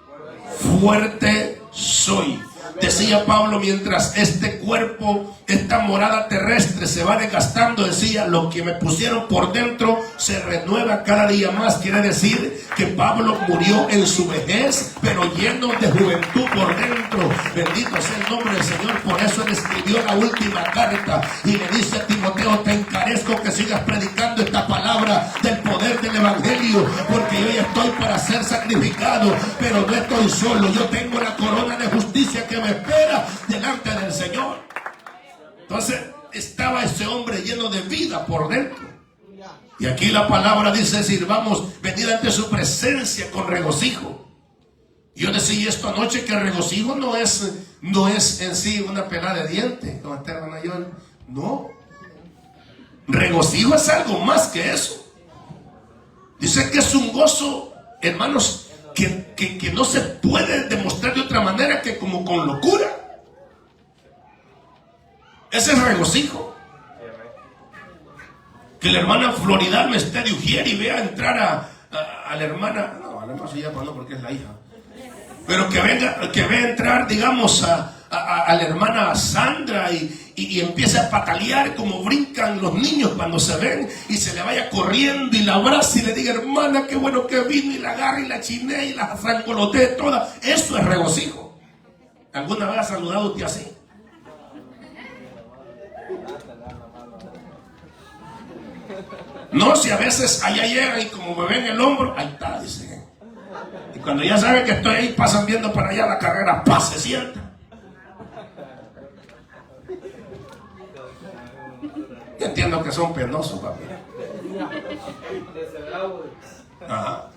fuerte soy. Decía Pablo, mientras este cuerpo, esta morada terrestre se va desgastando, decía, lo que me pusieron por dentro se renueva cada día más. Quiere decir que Pablo murió en su vejez, pero lleno de juventud por dentro. Bendito sea el nombre del Señor. Por eso él escribió la última carta y le dice a Timoteo, te encarezco que sigas predicando esta palabra del poder del evangelio, porque yo ya estoy para ser sacrificado, pero no estoy solo. Yo tengo la corona de justicia que me espera delante del Señor. Entonces estaba ese hombre lleno de vida por dentro. Y aquí la palabra dice, sirvamos, venir ante su presencia con regocijo. Yo decía esto anoche, que regocijo no es en sí una pelada de dientes. No. Regocijo es algo más que eso. Dice que es un gozo, hermanos, que no se puede demostrar de otra manera que como con locura. Ese es regocijo. Que la hermana Floridal me esté de Ujier y vea entrar a la hermana, no, a la hermana se llama no porque es la hija, pero que vea entrar, digamos, a la hermana Sandra y empiece a patalear como brincan los niños cuando se ven, y se le vaya corriendo y la abrace y le diga, hermana, qué bueno que vino, y la agarre y la chiné y la zangoloteé toda. Eso es regocijo. ¿Alguna vez ha saludado usted así? No, si a veces allá llegan y como me ven el hombro, ahí está, dice. Y cuando ya saben que estoy ahí, pasan viendo para allá la carrera, se sienta. Yo entiendo que son penosos, papi. Ajá.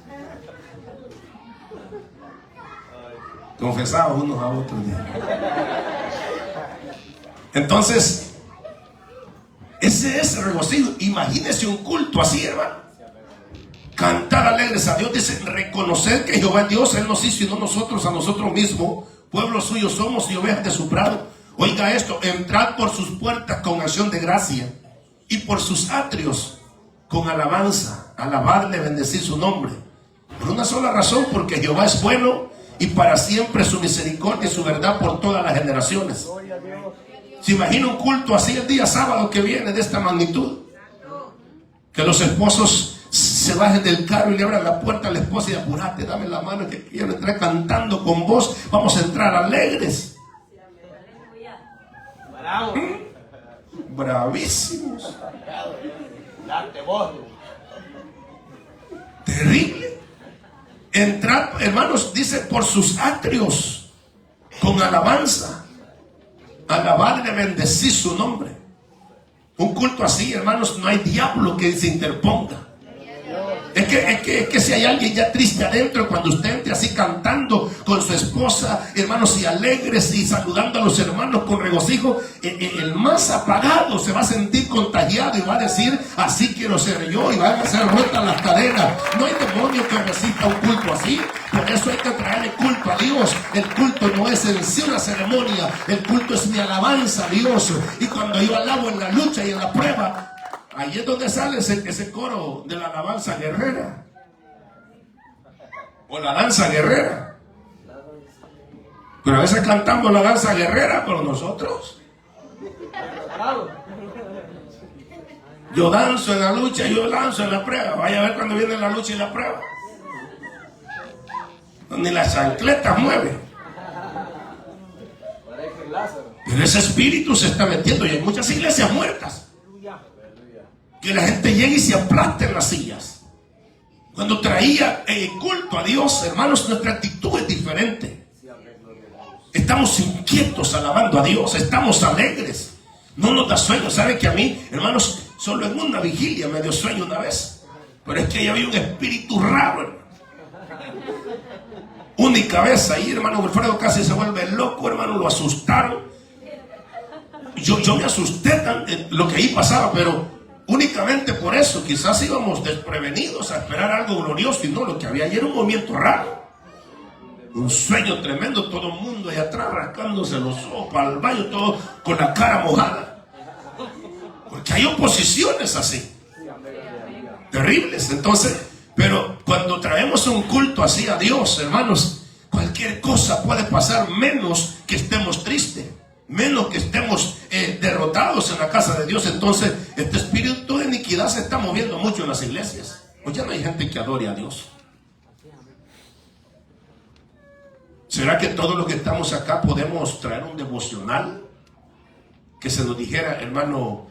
Confesados unos a otros. Entonces, ese es el regocijo. Imagínese un culto así, hermano. Cantar alegres a Dios. Dice, reconocer que Jehová es Dios. Él nos hizo y no nosotros a nosotros mismos. Pueblo suyo somos y ovejas de su prado. Oiga esto, entrad por sus puertas con acción de gracia y por sus atrios con alabanza. Alabarle, bendecir su nombre. Por una sola razón, porque Jehová es bueno y para siempre su misericordia y su verdad por todas las generaciones. ¿Se imagina un culto así el día sábado que viene de esta magnitud? Que los esposos se bajen del carro y le abran la puerta a la esposa y apurate, dame la mano que quiero entrar cantando con vos. Vamos a entrar alegres. Bravísimos. Terrible. Entrar, hermanos, dice, por sus atrios con alabanza. Alabarle, bendecir su nombre. Un culto así, hermanos, no hay diablo que se interponga. Es que si hay alguien ya triste adentro, cuando usted entre así cantando con su esposa, hermanos, y alegres y saludando a los hermanos con regocijo, el más apagado se va a sentir contagiado y va a decir, así quiero ser yo, y van a ser rotas las cadenas. No hay demonio que resista un culto así. Por eso hay que traerle culto a Dios. El culto no es en sí una ceremonia, el culto es mi alabanza a Dios. Y cuando yo alabo en la lucha y en la prueba, ahí es donde sale ese coro de la alabanza guerrera. O la danza guerrera. Pero a veces cantamos la danza guerrera, pero nosotros. Yo danzo en la lucha, yo danzo en la prueba. Vaya a ver cuando viene la lucha y la prueba. Ni las chancletas mueven. Pero ese espíritu se está metiendo y hay muchas iglesias muertas. Que la gente llegue y se aplasta en las sillas. Cuando traía el culto a Dios, hermanos, nuestra actitud es diferente. Estamos inquietos alabando a Dios, estamos alegres. No nos da sueño. ¿Sabe que a mí, hermanos, solo en una vigilia me dio sueño una vez? Pero es que ahí había un espíritu raro, hermano. Única vez ahí, hermano Wilfredo casi se vuelve loco, hermano, lo asustaron. Yo me asusté lo que ahí pasaba, pero únicamente por eso. Quizás íbamos desprevenidos a esperar algo glorioso y no, lo que había ayer era un movimiento raro. Un sueño tremendo, todo el mundo allá atrás rascándose los ojos para el baño, todo con la cara mojada. Porque hay oposiciones así, terribles. Entonces, pero cuando traemos un culto así a Dios, hermanos, cualquier cosa puede pasar, menos que estemos tristes, menos que estemos derrotados en la casa de Dios. Entonces, este espíritu de iniquidad se está moviendo mucho en las iglesias. Pues ya no hay gente que adore a Dios. ¿Será que todos los que estamos acá podemos traer un devocional? Que se nos dijera, hermano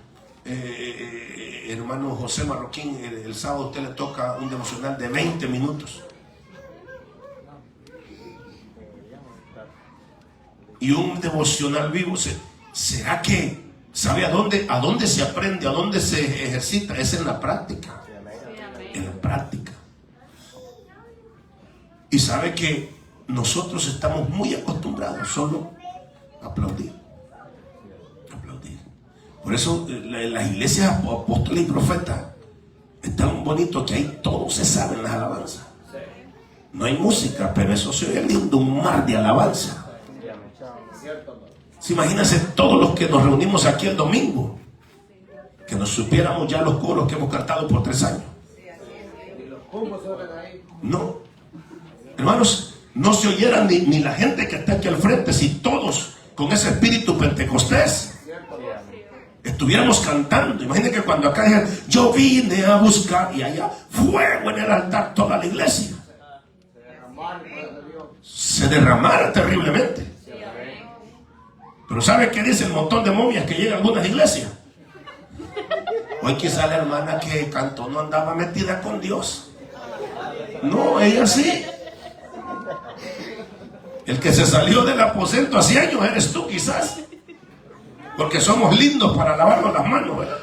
José Marroquín, el sábado a usted le toca un devocional de 20 minutos. Y un devocional vivo, ¿será que sabe a dónde se aprende, a dónde se ejercita? Es en la práctica. En la práctica. Y sabe que nosotros estamos muy acostumbrados solo a aplaudir. Aplaudir. Por eso las iglesias apóstoles y profetas están bonitos, que ahí todos se saben las alabanzas. No hay música, pero eso se oye lindo, un mar de alabanza. Imagínense todos los que nos reunimos aquí el domingo, que nos supiéramos ya los coros que hemos cantado por 3 años. No, hermanos, no se oyera ni la gente que está aquí al frente si todos con ese espíritu pentecostés estuviéramos cantando. Imagínense que cuando acá dijeron, yo vine a buscar, y allá fuego en el altar, toda la iglesia se derramara terriblemente. Pero ¿sabe qué dice el montón de momias que llega a algunas iglesias? Hoy quizá la hermana que cantó no andaba metida con Dios. No, ella sí. El que se salió del aposento hace años eres tú quizás. Porque somos lindos para lavarnos las manos, ¿verdad?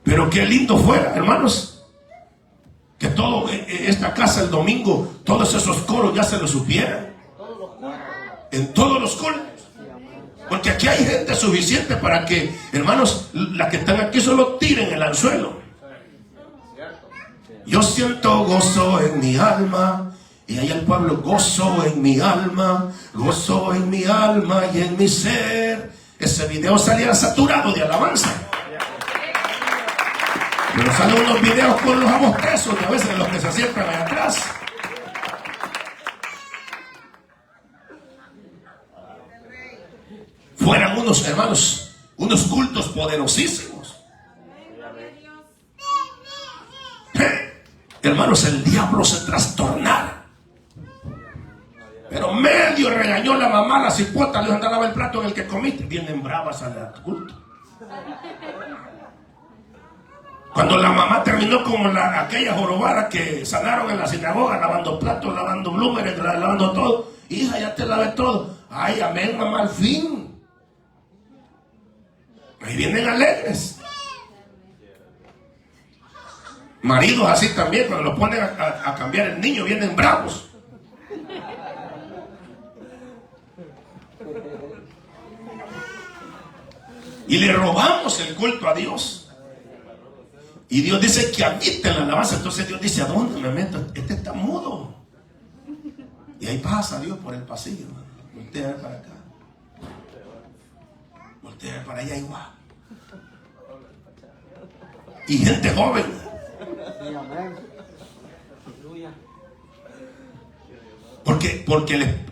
Pero qué lindo fuera, hermanos, que todo esta casa el domingo, todos esos coros ya se lo supieran. En todos los coros. Porque aquí hay gente suficiente para que, hermanos, las que están aquí solo tiren el anzuelo. Yo siento gozo en mi alma. Y ahí el pueblo, gozo en mi alma y en mi ser. Ese video salía saturado de alabanza. Pero salen unos videos con los abostezos, que a veces los que se sientan allá atrás. Fueran unos, hermanos, unos cultos poderosísimos. Hermanos, el diablo se trastornara. Pero medio regañó la mamá, la cipota, le dijo, anda el plato en el que comiste. Vienen bravas al culto. Cuando la mamá terminó como aquella jorobada que sanaron en la sinagoga, lavando platos, lavando blúmeres, lavando todo. Hija, ya te lavé todo. Ay, amén, mamá, al fin. Ahí vienen alegres. Maridos así también, cuando lo ponen a cambiar el niño, vienen bravos. Y le robamos el culto a Dios. Y Dios dice que habita en la alabanza. Entonces Dios dice, ¿a dónde me meto? Este está mudo. Y ahí pasa Dios por el pasillo. Voltea para acá. Voltea para allá igual. Y gente joven. Porque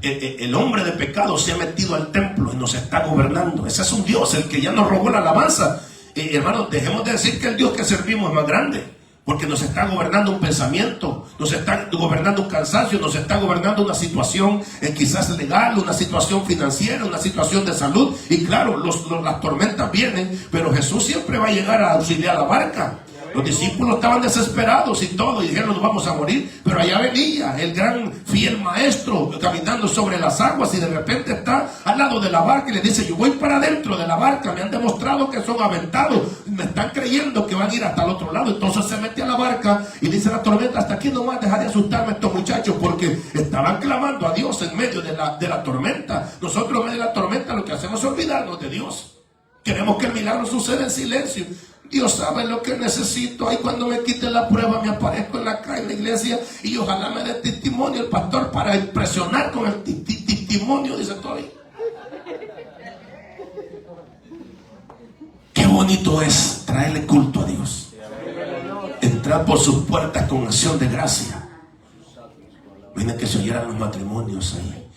el hombre de pecado se ha metido al templo y nos está gobernando. Ese es un Dios, el que ya nos robó la alabanza. Hermanos, dejemos de decir que el Dios que servimos es más grande. Porque nos está gobernando un pensamiento, nos está gobernando un cansancio, nos está gobernando una situación quizás legal, una situación financiera, una situación de salud. Y claro, las tormentas vienen, pero Jesús siempre va a llegar a auxiliar la barca. Los discípulos estaban desesperados y todo, y dijeron, nos vamos a morir. Pero allá venía el gran fiel maestro caminando sobre las aguas, y de repente está al lado de la barca y le dice, yo voy para adentro de la barca, me han demostrado que son aventados, me están creyendo que van a ir hasta el otro lado. Entonces se mete a la barca y dice la tormenta, hasta aquí nomás, deja de asustarme estos muchachos, porque estaban clamando a Dios en medio de la tormenta. Nosotros en medio de la tormenta lo que hacemos es olvidarnos de Dios. Queremos que el milagro suceda en silencio. Dios sabe lo que necesito. Ahí cuando me quite la prueba me aparezco en la iglesia y ojalá me dé testimonio el pastor para impresionar con el testimonio, dice Toy. Qué bonito es traerle culto a Dios. Entrar por sus puertas con acción de gracia. Miren que se oyeran los matrimonios ahí.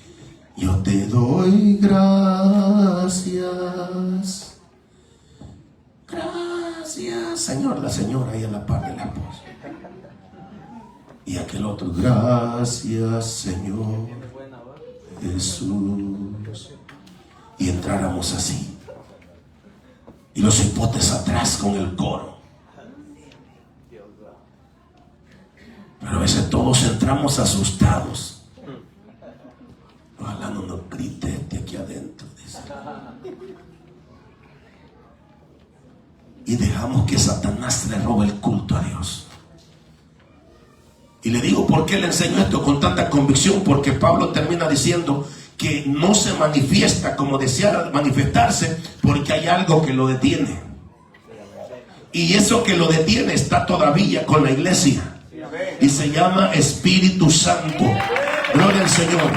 Yo te doy gracias. Gracias, Señor. La señora ahí a la par de la esposa. Y aquel otro, gracias, Señor Jesús. Y entráramos así. Y los hipotes atrás con el coro. Pero a veces todos entramos asustados. Ojalá no nos grite de aquí adentro, dice. Y dejamos que Satanás le robe el culto a Dios. Y le digo por qué le enseño esto con tanta convicción, porque Pablo termina diciendo que no se manifiesta como deseara manifestarse porque hay algo que lo detiene. Y eso que lo detiene está todavía con la iglesia. Y se llama Espíritu Santo. Gloria al Señor.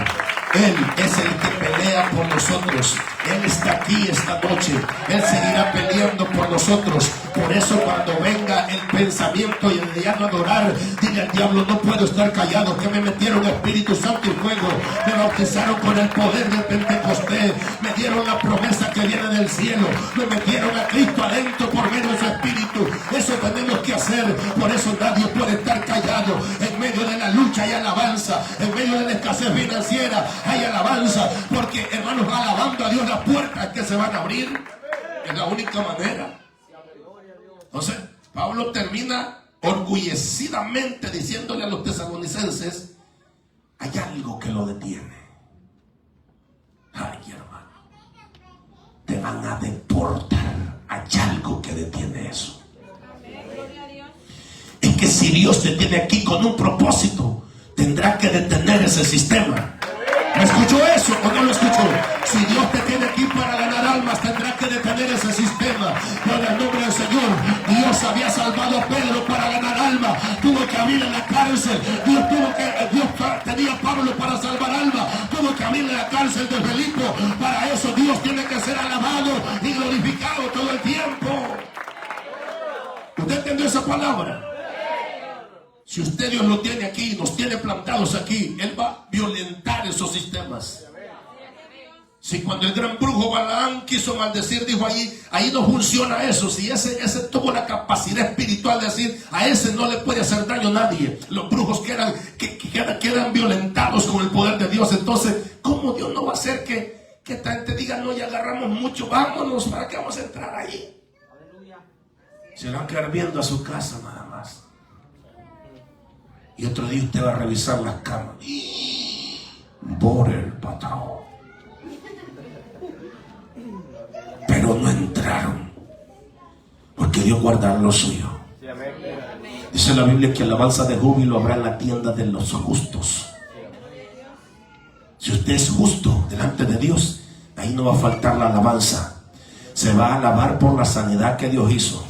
Él es el que pelea por nosotros. Él está aquí esta noche. Él seguirá peleando por nosotros. Por eso cuando venga el pensamiento y el día de adorar, dile al diablo, no puedo estar callado, que me metieron Espíritu Santo y fuego, me bautizaron con el poder del Pentecostés, me dieron la promesa que viene del cielo, me metieron a Cristo adentro por medio de su Espíritu. Eso tenemos que hacer. Por eso nadie puede estar callado. En medio de la lucha hay alabanza, en medio de la escasez financiera hay alabanza, porque hermanos, alabando a Dios, las puertas que se van a abrir es la única manera. Entonces Pablo termina orgullecidamente diciéndole a los tesalonicenses, hay algo que lo detiene. Ay, hermano, te van a deportar. Hay algo que detiene eso. Es que si Dios te tiene aquí con un propósito, tendrá que detener ese sistema. ¿Me escuchó eso o no lo escuchó? Si Dios te tiene aquí para ganar almas, tendrá que detener ese sistema. Por el nombre del Señor. Dios había salvado a Pedro para ganar almas. Tuvo que abrirle la cárcel. Dios tenía a Pablo para salvar almas. Tuvo que abrirle la cárcel de Felipe. Para eso Dios tiene que ser alabado y glorificado todo el tiempo. ¿Usted entendió esa palabra? Si usted Dios lo tiene aquí, nos tiene plantados aquí, Él va a violentar esos sistemas. Si cuando el gran brujo Balaam quiso maldecir, dijo ahí no funciona eso. Si ese tuvo la capacidad espiritual de decir, a ese no le puede hacer daño a nadie. Los brujos quedan violentados con el poder de Dios. Entonces, ¿cómo Dios no va a hacer que esta gente diga, no, ya agarramos mucho, vámonos, ¿para qué vamos a entrar ahí? Se van a quedar viendo a su casa nada más. Y otro día usted va a revisar las camas. Por el patrón. Pero no entraron. Porque Dios guardará lo suyo. Dice la Biblia que alabanza de júbilo habrá en la tienda de los justos. Si usted es justo delante de Dios, ahí no va a faltar la alabanza. Se va a alabar por la sanidad que Dios hizo.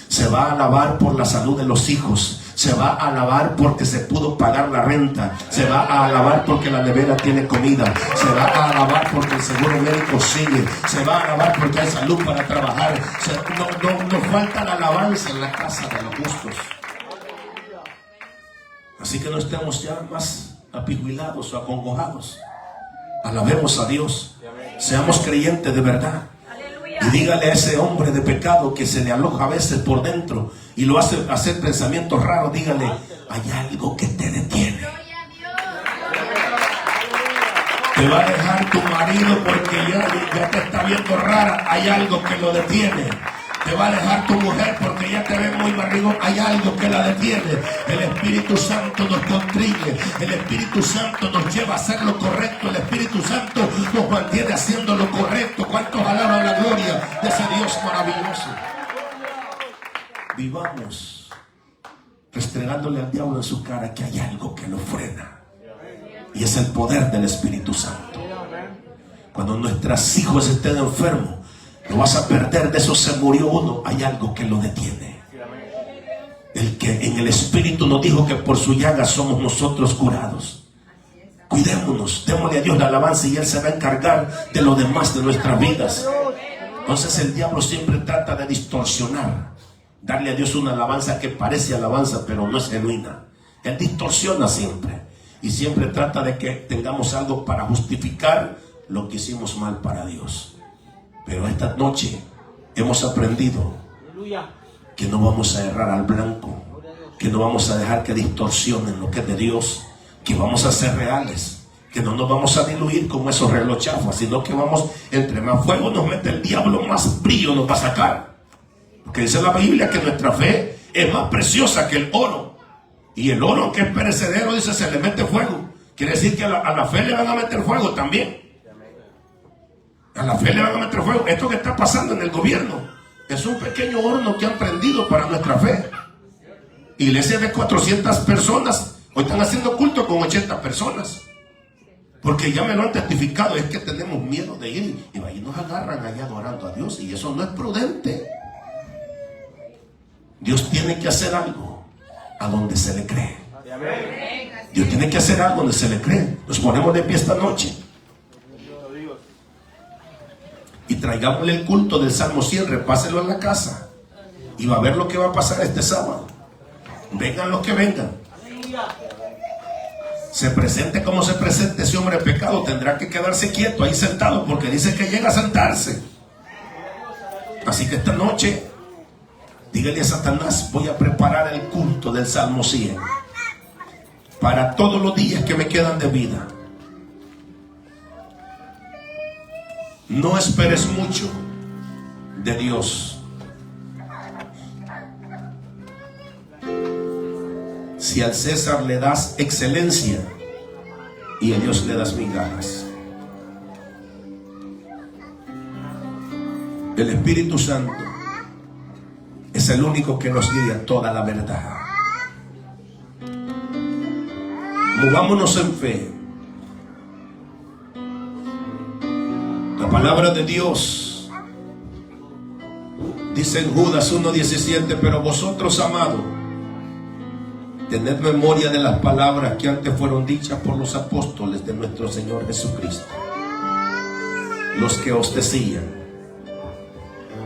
Se va a alabar por la salud de los hijos. Se va a alabar porque se pudo pagar la renta. Se va a alabar porque la nevera tiene comida. Se va a alabar porque el seguro médico sigue. Se va a alabar porque hay salud para trabajar. No falta la alabanza en la casa de los justos. Así que no estemos ya más apijuilados o acongojados. Alabemos a Dios. Seamos creyentes de verdad. Y dígale a ese hombre de pecado que se le aloja a veces por dentro y lo hace hacer pensamientos raros, dígale, hay algo que te detiene. Te va a dejar tu marido porque ya te está viendo rara, hay algo que lo detiene. Te va a dejar tu mujer porque ya te ve muy barrigón, hay algo que la detiene. El Espíritu Santo nos contriñe, el Espíritu Santo nos lleva a hacer lo correcto, el Espíritu Santo nos mantiene haciendo lo correcto. ¿Cuántos alaban la gloria de ese Dios maravilloso? Vivamos restregándole al diablo en su cara que hay algo que lo frena, y es el poder del Espíritu Santo. Cuando nuestros hijos estén enfermos, Lo vas a perder, de eso se murió uno. Hay algo que lo detiene. El que en el Espíritu nos dijo que por su llaga somos nosotros curados. Cuidémonos, démosle a Dios la alabanza y Él se va a encargar de lo demás de nuestras vidas. Entonces el diablo siempre trata de distorsionar, darle a Dios una alabanza que parece alabanza pero no es genuina. Él distorsiona siempre y siempre trata de que tengamos algo para justificar lo que hicimos mal para Dios. Pero esta noche hemos aprendido que no vamos a errar al blanco, que no vamos a dejar que distorsionen lo que es de Dios, que vamos a ser reales, que no nos vamos a diluir como esos relojes chafas, sino que vamos, entre más fuego nos mete el diablo, más brillo nos va a sacar. Porque dice la Biblia que nuestra fe es más preciosa que el oro, y el oro, que es perecedero, dice, se le mete fuego. Quiere decir que a la fe le van a meter fuego también. A la fe le van a meter fuego. Esto que está pasando en el gobierno es un pequeño horno que han prendido para nuestra fe. Iglesias de 400 personas hoy están haciendo culto con 80 personas, porque ya me lo han testificado. Es que tenemos miedo de ir y ahí nos agarran allá adorando a Dios, y eso no es prudente. Dios tiene que hacer algo a donde se le cree. Dios tiene que hacer algo donde se le cree. Nos ponemos de pie esta noche y traigámosle el culto del Salmo 100, repáselo en la casa y va a ver lo que va a pasar este sábado. Vengan los que vengan, se presente como se presente ese hombre de pecado, tendrá que quedarse quieto ahí sentado, porque dice que llega a sentarse. Así que esta noche dígale a Satanás: voy a preparar el culto del Salmo 100 para todos los días que me quedan de vida. No esperes mucho de Dios. Si al César le das excelencia y a Dios le das migajas. El Espíritu Santo es el único que nos guía toda la verdad. Movámonos en fe. La palabra de Dios dice en Judas 1:17: pero vosotros, amados, tened memoria de las palabras que antes fueron dichas por los apóstoles de nuestro Señor Jesucristo, los que os decían: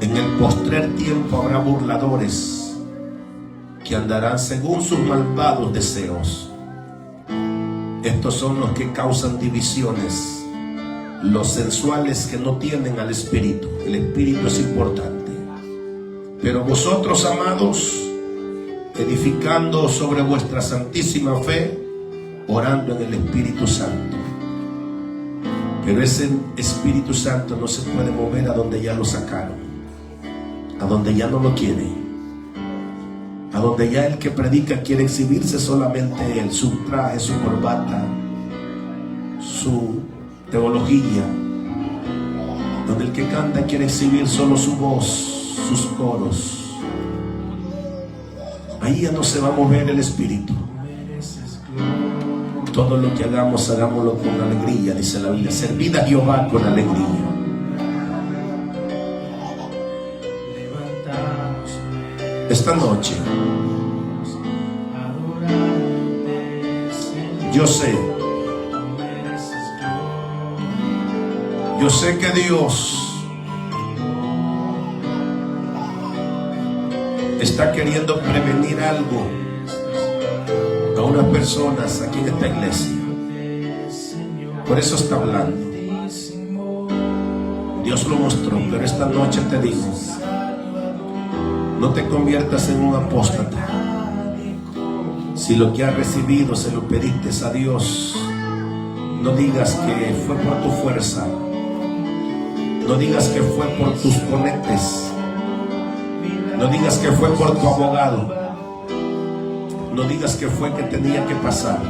en el postrer tiempo habrá burladores que andarán según sus malvados deseos. Estos son los que causan divisiones, los sensuales que no tienen al Espíritu. El Espíritu es importante. Pero vosotros, amados, edificando sobre vuestra santísima fe, orando en el Espíritu Santo. Pero ese Espíritu Santo no se puede mover a donde ya lo sacaron, a donde ya no lo quiere, a donde ya el que predica quiere exhibirse solamente él, su traje, su corbata, su teología, donde el que canta quiere exhibir solo su voz, sus coros. Ahí ya no se va a mover el Espíritu. Todo lo que hagamos, hagámoslo con alegría, dice la Biblia. Servid a Jehová con alegría. Esta noche yo sé que Dios está queriendo prevenir algo a unas personas aquí en esta iglesia. Por eso está hablando. Dios lo mostró, pero esta noche te digo: no te conviertas en un apóstata. Si lo que has recibido se lo pediste a Dios, no digas que fue por tu fuerza, no digas que fue por tus conectes, no digas que fue por tu abogado, no digas que fue que tenía que pasar,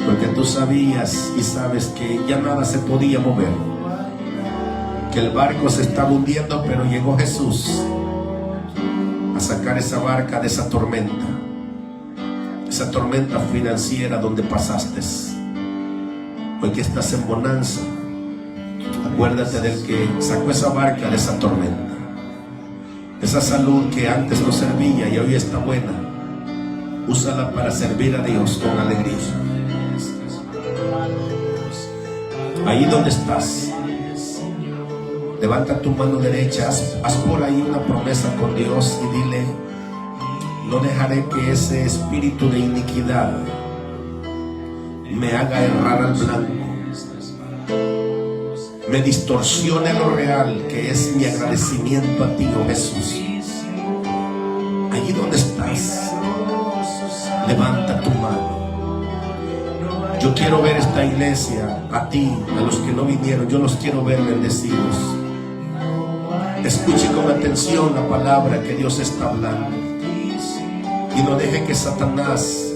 porque tú sabías y sabes que ya nada se podía mover, que el barco se estaba hundiendo, pero llegó Jesús a sacar esa barca de esa tormenta financiera donde pasaste. Hoy que estás en bonanza, Acuérdate del que sacó esa barca de esa tormenta. Esa salud que antes no servía y hoy está buena, úsala para servir a Dios con alegría. Ahí donde estás, levanta tu mano derecha, haz por ahí una promesa con Dios y dile: no dejaré que ese espíritu de iniquidad me haga errar al blanco, me distorsione lo real, que es mi agradecimiento a ti, oh Jesús. Allí donde estás, levanta tu mano. Yo quiero ver esta iglesia, a ti, a los que no vinieron, yo los quiero ver bendecidos. Escuche con atención la palabra que Dios está hablando. Y no deje que Satanás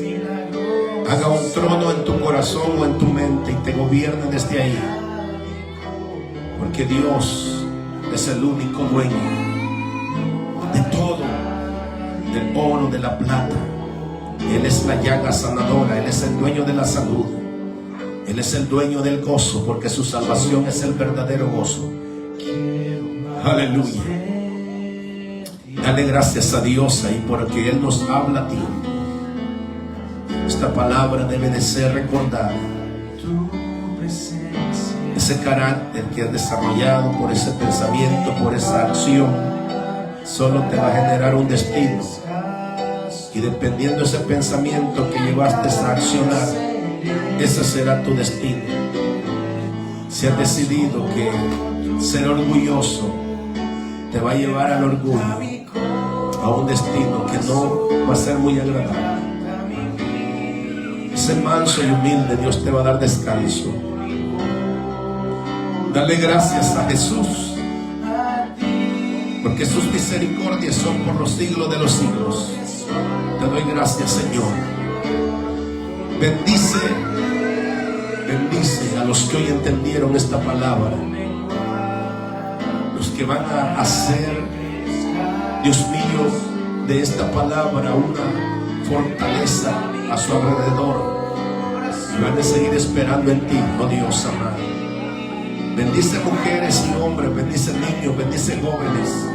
haga un trono en tu corazón o en tu mente y te gobierne desde ahí. Porque Dios es el único dueño de todo, del oro, de la plata. Él es la llaga sanadora, Él es el dueño de la salud, Él es el dueño del gozo, porque su salvación es el verdadero gozo. Aleluya. Dale gracias a Dios ahí porque Él nos habla a ti. Esta palabra debe de ser recordada. Ese carácter que has desarrollado por ese pensamiento, por esa acción, solo te va a generar un destino. Y dependiendo de ese pensamiento que llevaste a accionar, ese será tu destino. Si has decidido que ser orgulloso te va a llevar al orgullo, a un destino que no va a ser muy agradable. Sé manso y humilde, Dios te va a dar descanso. Dale gracias a Jesús, porque sus misericordias son por los siglos de los siglos. Te doy gracias, Señor. Bendice a los que hoy entendieron esta palabra, los que van a hacer, Dios mío, de esta palabra una fortaleza a su alrededor, y van a seguir esperando en ti, oh Dios amado. Bendice mujeres y hombres, bendice niños, bendice jóvenes,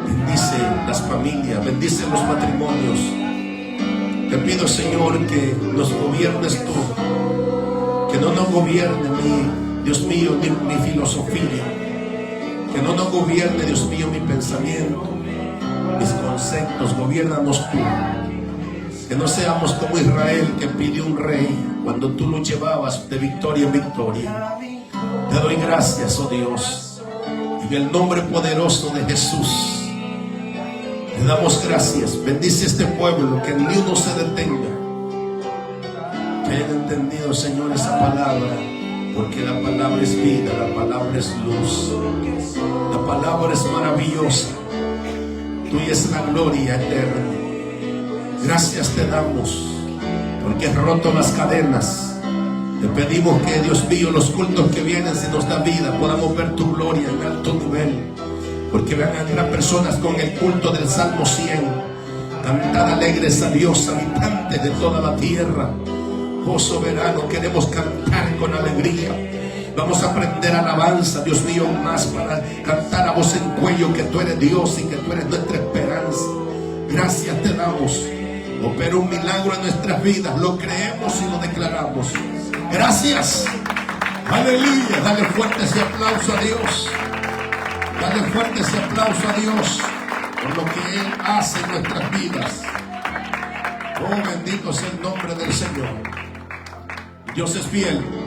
bendice las familias, bendice los matrimonios. Te pido, Señor, que nos gobiernes tú, que no nos gobierne Dios mío, mi filosofía, que no nos gobierne, Dios mío, mi pensamiento, mis conceptos. Gobiérnanos tú, que no seamos como Israel, que pidió un rey cuando tú lo llevabas de victoria en victoria. Te doy gracias, oh Dios, en el nombre poderoso de Jesús. Te damos gracias. Bendice este pueblo, que ni uno se detenga, que hayan entendido, Señor, esa palabra, porque la palabra es vida, la palabra es luz, la palabra es maravillosa. Tuya es la gloria eterna. Gracias te damos, porque has roto las cadenas. Te pedimos que, Dios mío, los cultos que vienen, si nos da vida, podamos ver tu gloria en alto nivel, porque vendrán personas con el culto del Salmo 100. Cantad alegres a Dios, habitantes de toda la tierra. Oh soberano, queremos cantar con alegría. Vamos a aprender alabanza, Dios mío, más para cantar a voz en cuello que tú eres Dios y que tú eres nuestra esperanza. Gracias te damos. Opera un milagro en nuestras vidas, lo creemos y lo declaramos. Gracias. Aleluya. Dale fuerte ese aplauso a Dios. Dale fuerte ese aplauso a Dios por lo que Él hace en nuestras vidas. Oh, bendito sea el nombre del Señor. Dios es fiel.